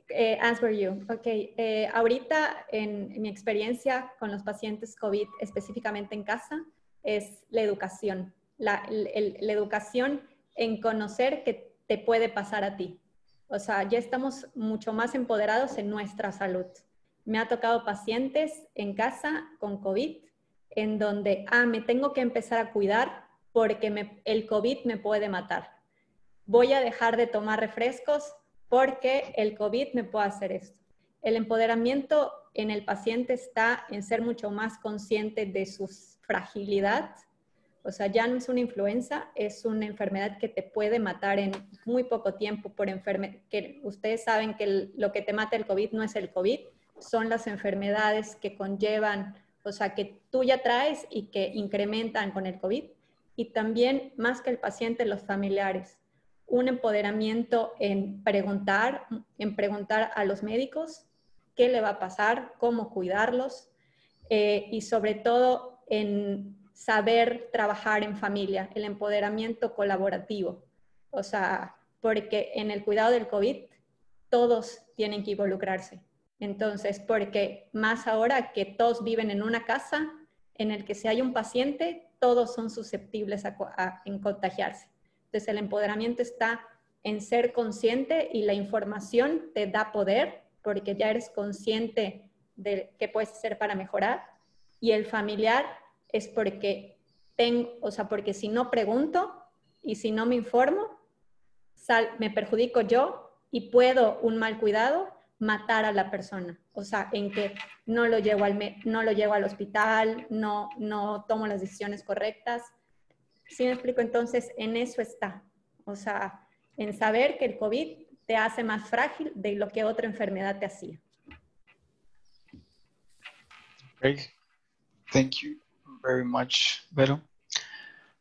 answer you. Okay, ahorita en mi experiencia con los pacientes COVID, específicamente en casa, es la educación. La educación en conocer que te puede pasar a ti. O sea, ya estamos mucho más empoderados en nuestra salud. Me ha tocado pacientes en casa con COVID, en donde, me tengo que empezar a cuidar porque el COVID me puede matar. Voy a dejar de tomar refrescos porque el COVID me puede hacer esto. El empoderamiento en el paciente está en ser mucho más consciente de su fragilidad. O sea, ya no es una influenza, es una enfermedad que te puede matar en muy poco tiempo por que ustedes saben que lo que te mata el COVID no es el COVID, son las enfermedades que conllevan, o sea, que tú ya traes y que incrementan con el COVID. Y también, más que el paciente, los familiares. Un empoderamiento en preguntar a los médicos qué le va a pasar, cómo cuidarlos, y sobre todo en saber trabajar en familia, el empoderamiento colaborativo. O sea, porque en el cuidado del COVID todos tienen que involucrarse. Entonces, porque más ahora que todos viven en una casa en el que si hay un paciente, todos son susceptibles en contagiarse. Entonces, el empoderamiento está en ser consciente y la información te da poder porque ya eres consciente de qué puedes hacer para mejorar. Y el familiar es porque porque si no pregunto y si no me informo, me perjudico yo y puedo, un mal cuidado, matar a la persona. O sea, en que no lo llevo al hospital, no tomo las decisiones correctas. ¿Sí me explico? Entonces, en eso está. O sea, en saber que el COVID te hace más frágil de lo que otra enfermedad te hacía. Great. Thank you very much, Vero.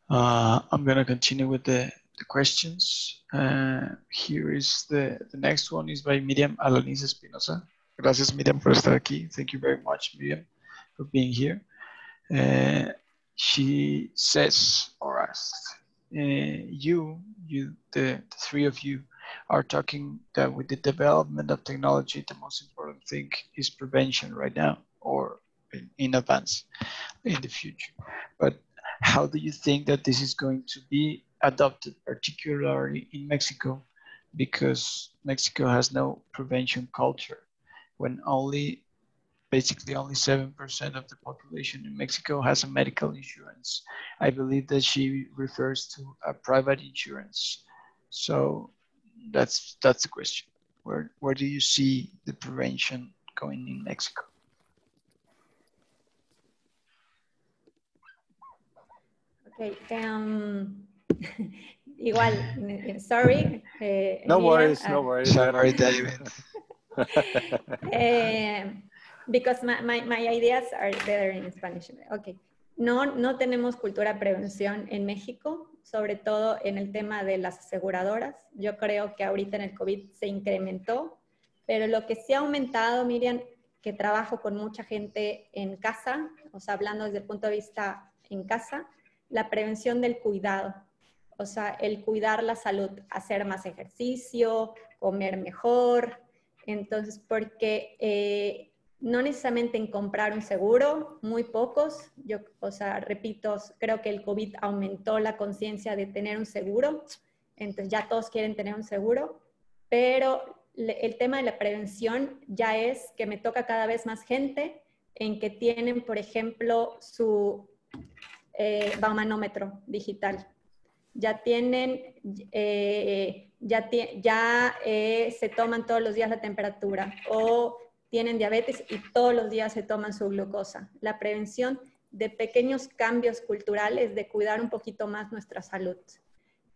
I'm going to continue with the questions. Here is the next one is by Miriam Alanis Espinosa. Gracias, Miriam, por estar aquí. Thank you very much, Miriam, for being here. She says or asks, the three of you are talking that with the development of technology, the most important thing is prevention right now or in advance in the future. But how do you think that this is going to be adopted, particularly in Mexico? Because Mexico has no prevention culture, when basically only 7% of the population in Mexico has a medical insurance. I believe that she refers to a private insurance. So that's the question. Where do you see the prevention going in Mexico? Okay, igual, sorry. No Emilia, worries, no worries. Sorry, David. Because my ideas are better in Spanish. Okay. No tenemos cultura de prevención en México. sobre todo en el tema de las aseguradoras. Yo creo que ahorita en el COVID se incrementó, pero lo que sí ha aumentado, Miriam, que trabajo con mucha gente en casa, o sea, hablando desde el punto de vista en casa, la prevención del cuidado. O sea, el cuidar la salud, hacer más ejercicio, comer mejor. Entonces, porque no necesariamente en comprar un seguro, muy pocos. Yo, o sea, repito, creo que el COVID aumentó la conciencia de tener un seguro. Entonces, ya todos quieren tener un seguro. Pero el tema de la prevención ya es que me toca cada vez más gente en que tienen, por ejemplo, su baumanómetro digital. Ya tienen, se toman todos los días la temperatura o tienen diabetes y todos los días se toman su glucosa. La prevención de pequeños cambios culturales, de cuidar un poquito más nuestra salud.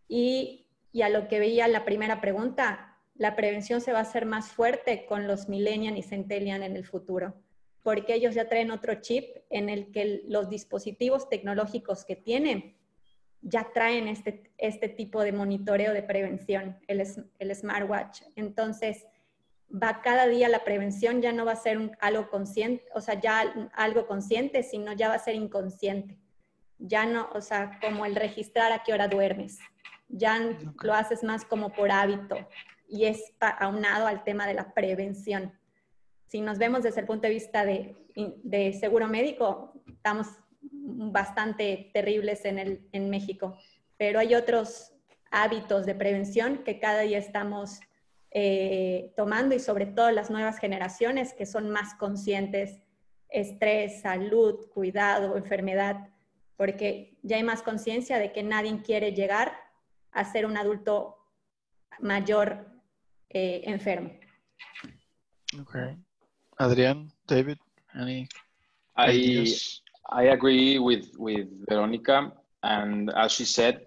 Y a lo que veía la primera pregunta, la prevención se va a hacer más fuerte con los millennials y centennials en el futuro, porque ellos ya traen otro chip en el que los dispositivos tecnológicos que tienen ya traen este tipo de monitoreo de prevención, el smartwatch. Entonces, va cada día la prevención, ya no va a ser algo consciente, o sea, ya algo consciente, sino ya va a ser inconsciente. Ya no, o sea, como el registrar a qué hora duermes. Ya lo haces más como por hábito y es aunado al tema de la prevención. Si nos vemos desde el punto de vista de seguro médico, estamos bastante terribles en México, pero hay otros hábitos de prevención que cada día estamos tomando y sobre todo las nuevas generaciones que son más conscientes, estrés, salud, cuidado, enfermedad, porque ya hay más conciencia de que nadie quiere llegar a ser un adulto mayor enfermo. Okay. Adrian, David, any ideas? I agree with Veronica, and as she said,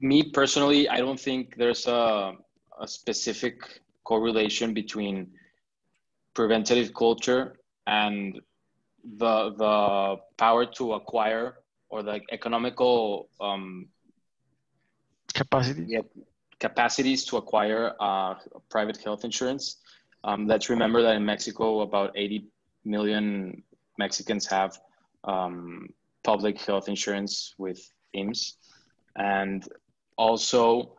me personally, I don't think there's a specific correlation between preventative culture and the power to acquire or the economical capacities to acquire private health insurance. Let's remember that in Mexico, about 80 million Mexicans have public health insurance with IMSS. And also,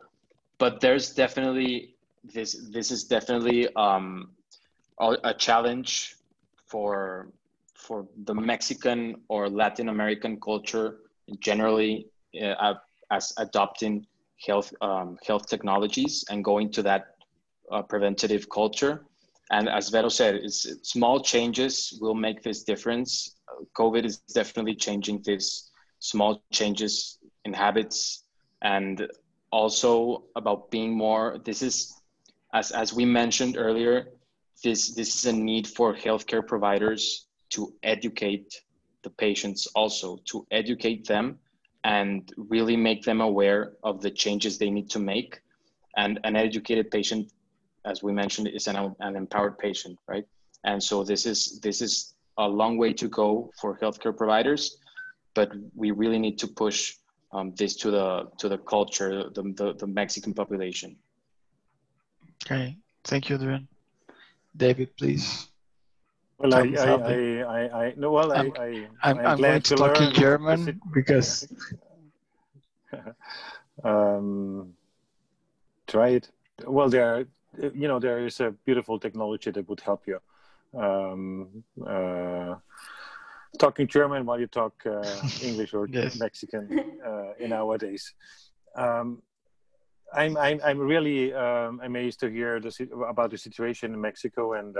but there's definitely, this is definitely a challenge for the Mexican or Latin American culture generally as adopting health technologies and going to that preventative culture. And as Vero said, small changes will make this difference. COVID is definitely changing these small changes in habits, and also about being more, this is, as we mentioned earlier, this is a need for healthcare providers to educate the patients, also to educate them and really make them aware of the changes they need to make. And an educated patient, as we mentioned, is an empowered patient, right? And so this is a long way to go for healthcare providers, but we really need to push this to the culture, the Mexican population. Okay, thank you, Adrian. David, please. Well, I'm going to talk in German because. Try it. Well, there is a beautiful technology that would help you. Talking German while you talk English or yes. Mexican in nowadays. I'm really amazed to hear about the situation in Mexico and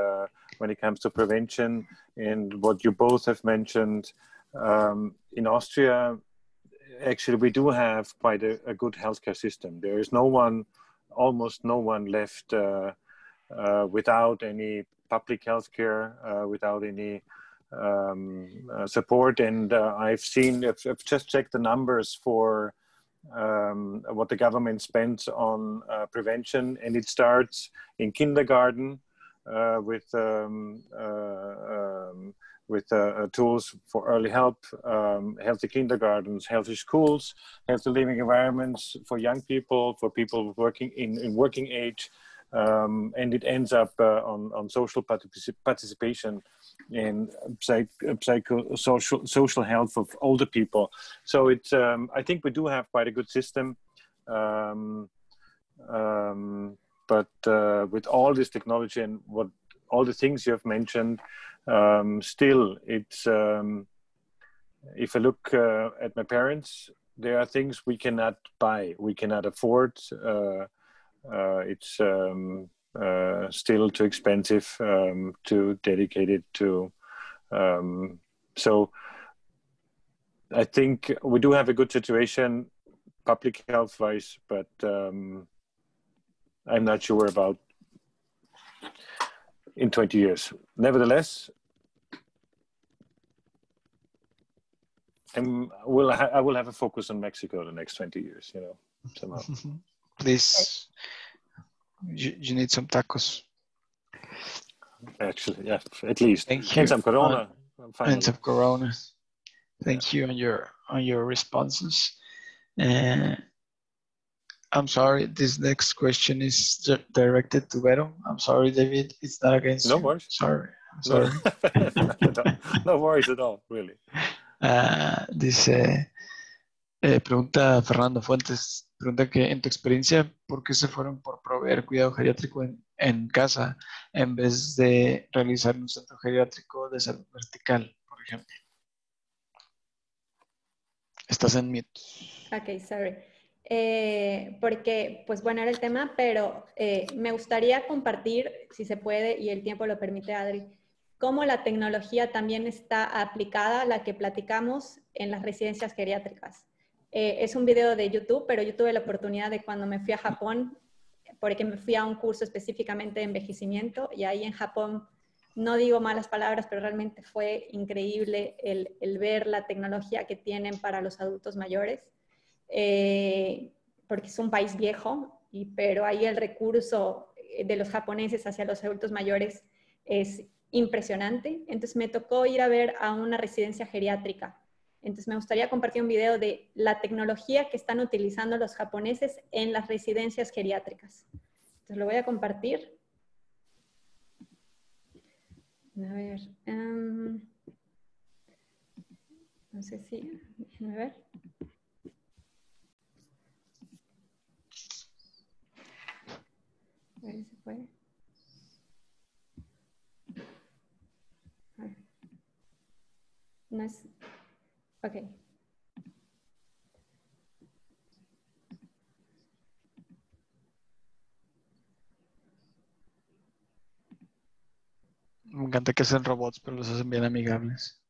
when it comes to prevention and what you both have mentioned. In Austria, actually, we do have quite a good healthcare system. There is almost no one left without any public healthcare, without any support. And I've just checked the numbers for what the government spends on prevention, and it starts in kindergarten with tools for early help, healthy kindergartens, healthy schools, healthy living environments for young people, for people working in working age, and it ends up on social participation in social health of older people. So it's I think we do have quite a good system, but with all this technology and all the things you have mentioned, still it's if I look at my parents, there are things we cannot buy, we cannot afford. It's still too expensive to dedicate it to. So I think we do have a good situation public health wise, but I'm not sure about in 20 years. Nevertheless, I will have a focus on Mexico the next 20 years, you know, somehow. Please, you need some tacos. Actually, yeah, at least. Thank you. And some Corona. And some Corona. Thank you on your responses. I'm sorry, this next question is directed to Vero. I'm sorry, David, it's not against you. No worries. Sorry, I'm sorry. No worries at all, really. Dice, pregunta Fernando Fuentes, pregunta que en tu experiencia, ¿por qué se fueron por proveer cuidado geriátrico en casa en vez de realizar un centro geriátrico de salud vertical, por ejemplo? Estás en mute. Ok, sorry. Porque, pues bueno, era el tema, pero me gustaría compartir, si se puede y el tiempo lo permite, Adri, cómo la tecnología también está aplicada, la que platicamos en las residencias geriátricas. Es un video de YouTube, pero yo tuve la oportunidad de cuando me fui a Japón, porque me fui a un curso específicamente de envejecimiento, y ahí en Japón, no digo malas palabras, pero realmente fue increíble el ver la tecnología que tienen para los adultos mayores. Porque es un país viejo, pero ahí el recurso de los japoneses hacia los adultos mayores es impresionante. Entonces me tocó ir a ver a una residencia geriátrica. Entonces me gustaría compartir un video de la tecnología que están utilizando los japoneses en las residencias geriátricas. Entonces lo voy a compartir. A ver, no sé si, déjenme ver. A ver si se puede. No es. Ok. Me encanta que hacen robots, pero los hacen bien amigables.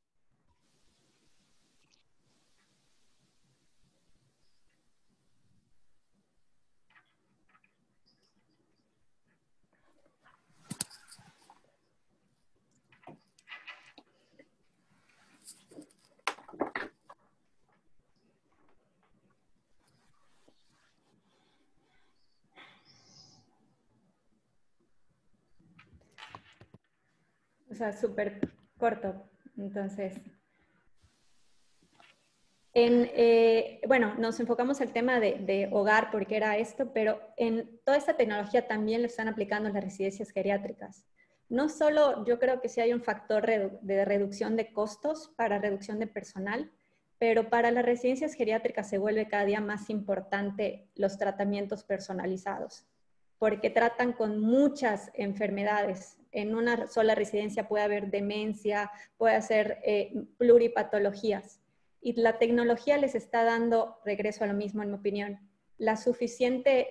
O sea, súper corto. Entonces, bueno, nos enfocamos al tema de hogar porque era esto, pero en toda esta tecnología también lo están aplicando en las residencias geriátricas. No solo, yo creo que sí hay un factor de reducción de costos para reducción de personal, pero para las residencias geriátricas se vuelve cada día más importante los tratamientos personalizados, porque tratan con muchas enfermedades. En una sola residencia puede haber demencia, puede ser pluripatologías. Y la tecnología les está dando, regreso a lo mismo en mi opinión, la suficiente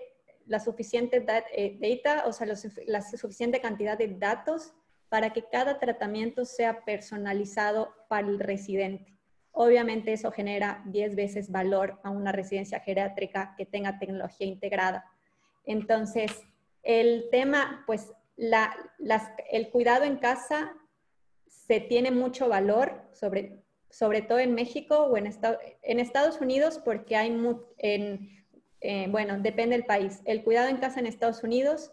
data, o sea, la suficiente cantidad de datos para que cada tratamiento sea personalizado para el residente. Obviamente eso genera 10 veces valor a una residencia geriátrica que tenga tecnología integrada. Entonces, el tema, pues, el cuidado en casa se tiene mucho valor, sobre todo en México o en Estados Unidos, porque hay, bueno, depende del país. El cuidado en casa en Estados Unidos,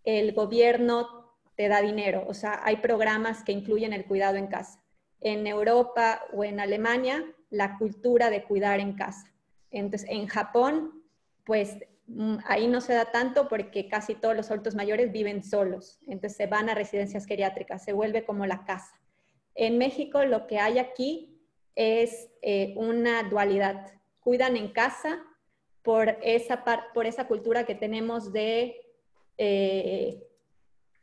el gobierno te da dinero, o sea, hay programas que incluyen el cuidado en casa. en Europa o en Alemania la cultura de cuidar en casa. Entonces, en Japón, pues ahí no se da tanto porque casi todos los adultos mayores viven solos. Entonces se van a residencias geriátricas, se vuelve como la casa. En México lo que hay aquí es una dualidad. Cuidan en casa por esa cultura que tenemos de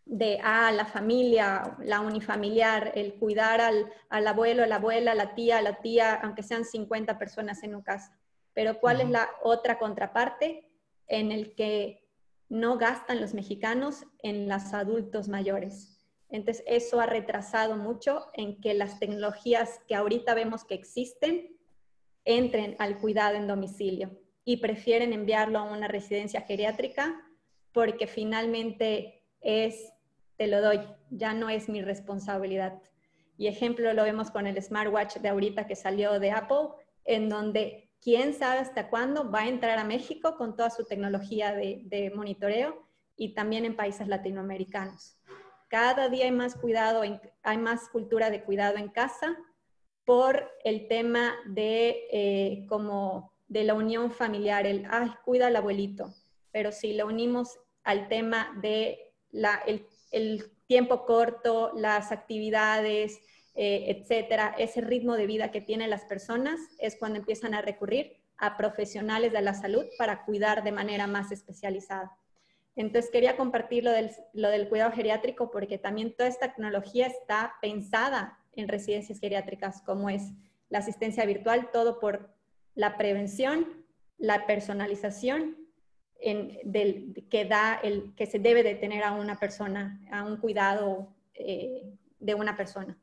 la familia, la unifamiliar, el cuidar al abuelo, a la abuela, a la tía, aunque sean 50 personas en una casa. Pero ¿cuál es la otra contraparte? En el que no gastan los mexicanos en los adultos mayores. Entonces eso ha retrasado mucho en que las tecnologías que ahorita vemos que existen entren al cuidado en domicilio y prefieren enviarlo a una residencia geriátrica porque finalmente te lo doy, ya no es mi responsabilidad. Y ejemplo lo vemos con el smartwatch de ahorita que salió de Apple, en donde quién sabe hasta cuándo va a entrar a México con toda su tecnología de monitoreo y también en países latinoamericanos. Cada día hay más cuidado, hay más cultura de cuidado en casa por el tema de la unión familiar, cuida al abuelito. Pero si lo unimos al tema de el tiempo corto, las actividades, etcétera, ese ritmo de vida que tienen las personas, es cuando empiezan a recurrir a profesionales de la salud para cuidar de manera más especializada. Entonces quería compartir lo del cuidado geriátrico porque también toda esta tecnología está pensada en residencias geriátricas, como es la asistencia virtual, todo por la prevención, la personalización que se debe de tener a una persona, a un cuidado de una persona.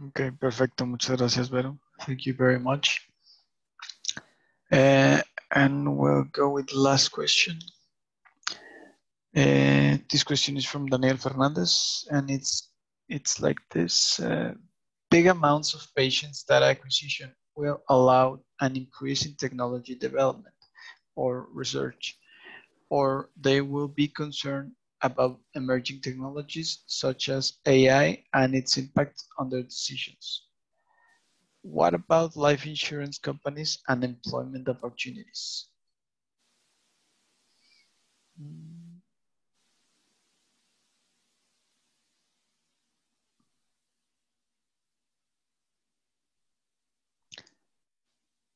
Okay, perfecto. Muchas gracias, Vero. Thank you very much. And we'll go with the last question. This question is from Daniel Fernandez, and it's like this. Big amounts of patients data acquisition will allow an increase in technology development or research, or they will be concerned about emerging technologies such as AI and its impact on their decisions. What about life insurance companies and employment opportunities?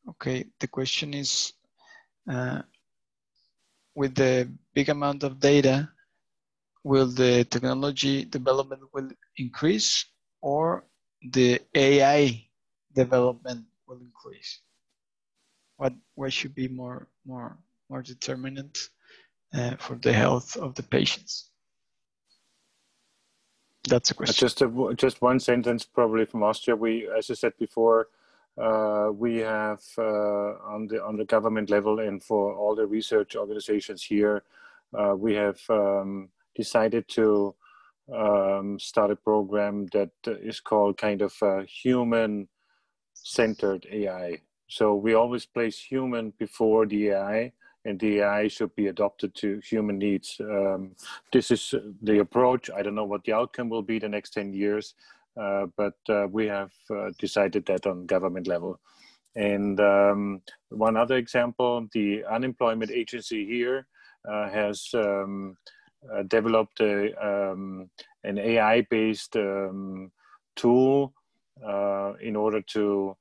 Okay, the question is, with the big amount of data, will the technology development will increase or the AI development will increase? What should be more determinant for the health of the patients? That's a question. Just one sentence, probably from Austria. We, as I said before, we have on the government level and for all the research organizations here, we have decided to start a program that is called kind of human-centered AI. So we always place human before the AI, and the AI should be adopted to human needs. This is the approach. I don't know what the outcome will be the next 10 years, but we have decided that on government level. And one other example, the unemployment agency here has developed an AI-based tool in order to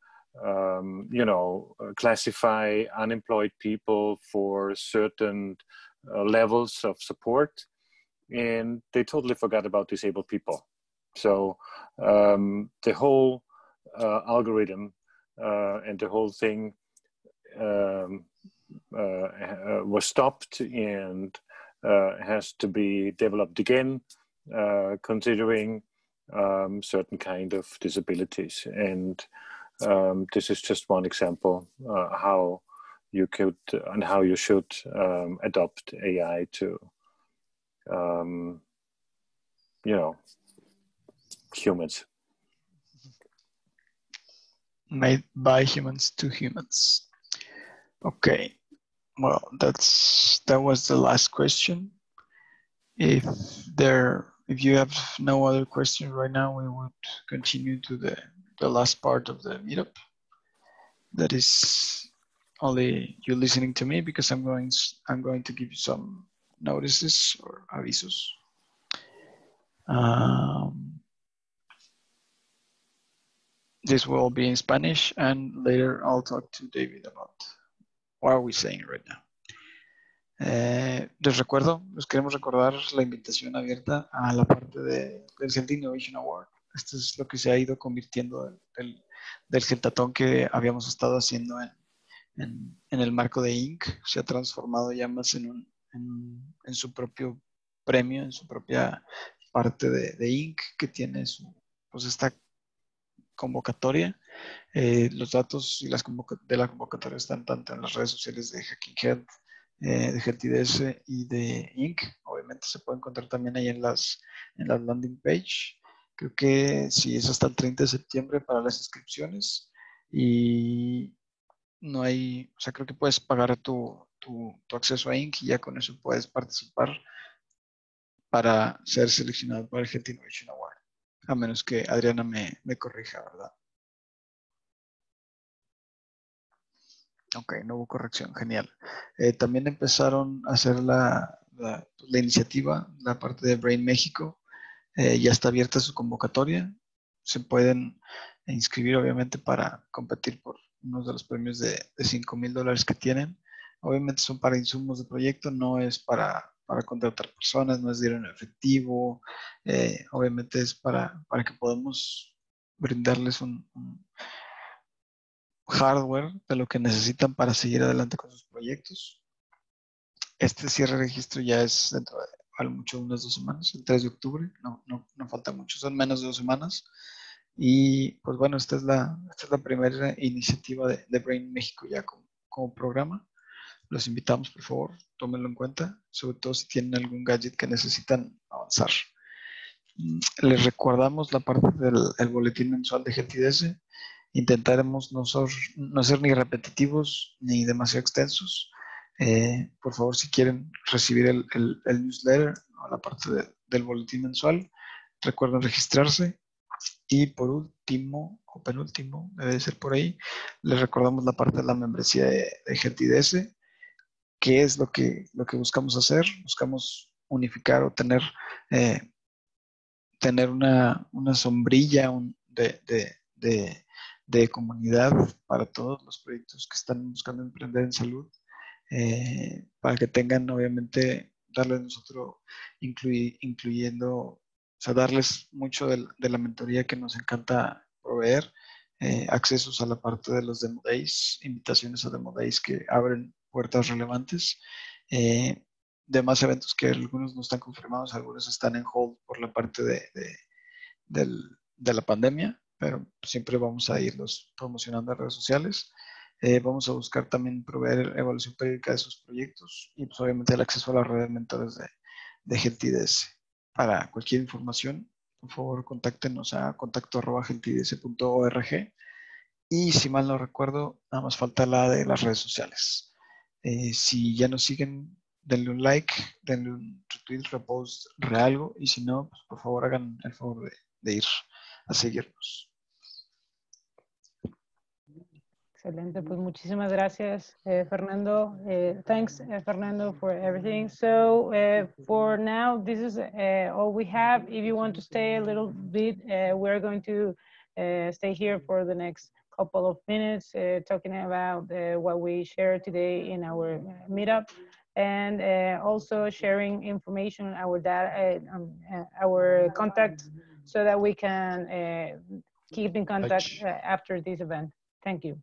classify unemployed people for certain levels of support, and they totally forgot about disabled people. So the whole algorithm and the whole thing was stopped and has to be developed again, considering certain kind of disabilities. And this is just one example how you could and how you should adopt AI to, humans. Made by humans to humans. Okay, well, that was the last question. If there if you have no other questions right now, we would continue to the last part of the meetup. That is only you listening to me, because I'm going to give you some notices or avisos. This will be in Spanish, and later I'll talk to David about what are we saying right now. Les queremos recordar la invitación abierta a la parte del Health Innovation Award. Esto es lo que se ha ido convirtiendo del Geltatón que habíamos estado haciendo en el marco de Inc. Se ha transformado ya más en su propio premio, en su propia parte de Inc. que tiene pues esta convocatoria. Los datos y de la convocatoria están tanto en las redes sociales de Hacking Health, de HealthIDS y de Inc. Obviamente se puede encontrar también ahí en las landing page. Creo que sí, es hasta el 30 de septiembre para las inscripciones, y no hay, o sea, creo que puedes pagar tu acceso a Inc. y ya con eso puedes participar para ser seleccionado para el Health Innovation Award, a menos que Adriana me corrija, ¿verdad? Ok, no hubo corrección, genial. También empezaron a hacer la iniciativa, la parte de Brain México. Ya está abierta su convocatoria. Se pueden inscribir, obviamente, para competir por uno de los premios de $5,000 que tienen. Obviamente son para insumos de proyecto, no es para contratar personas, no es dinero en efectivo. Obviamente es para que podamos brindarles un hardware de lo que necesitan para seguir adelante con sus proyectos. Este cierre de registro ya es dentro de a lo mucho unas 2 semanas, el 3 de octubre, no falta mucho, son menos de 2 semanas. Y pues bueno, esta es la primera iniciativa de Brain México ya como programa. Los invitamos, por favor, tómenlo en cuenta, sobre todo si tienen algún gadget que necesitan avanzar. Les recordamos la parte del boletín mensual de HealthIDS. Intentaremos no ser ni repetitivos ni demasiado extensos. Por favor, si quieren recibir el newsletter o la parte del boletín mensual, recuerden registrarse. Y por último, o penúltimo, debe ser por ahí, les recordamos la parte de la membresía de HealthIDS. ¿Qué es lo que buscamos hacer? Buscamos unificar o tener una sombrilla de comunidad para todos los proyectos que están buscando emprender en salud, para que tengan, obviamente, darles nosotros, incluyendo, o sea, darles mucho de la mentoría que nos encanta proveer, accesos a la parte de los Demo Days, invitaciones a Demo Days que abren puertas relevantes, demás eventos que algunos no están confirmados, algunos están en hold por la parte de la pandemia, pero siempre vamos a irlos promocionando en redes sociales. Vamos a buscar también proveer evaluación periódica de sus proyectos y pues obviamente el acceso a la red de mentores de HealthIDS. Para cualquier información, por favor, contáctenos a contacto@healthids.org. Y si mal no recuerdo, nada más falta la de las redes sociales. Si ya nos siguen, denle un like, denle un retweet, repost, realgo, y si no, pues por favor hagan el favor de ir a seguirnos. Excelente, pues muchísimas gracias, Fernando. Thanks, Fernando, for everything. So for now, this is all we have. If you want to stay a little bit, we're going to stay here for the next couple of minutes, talking about what we shared today in our meetup, and also sharing information, our data, our contact, so that we can keep in contact after this event. Thank you.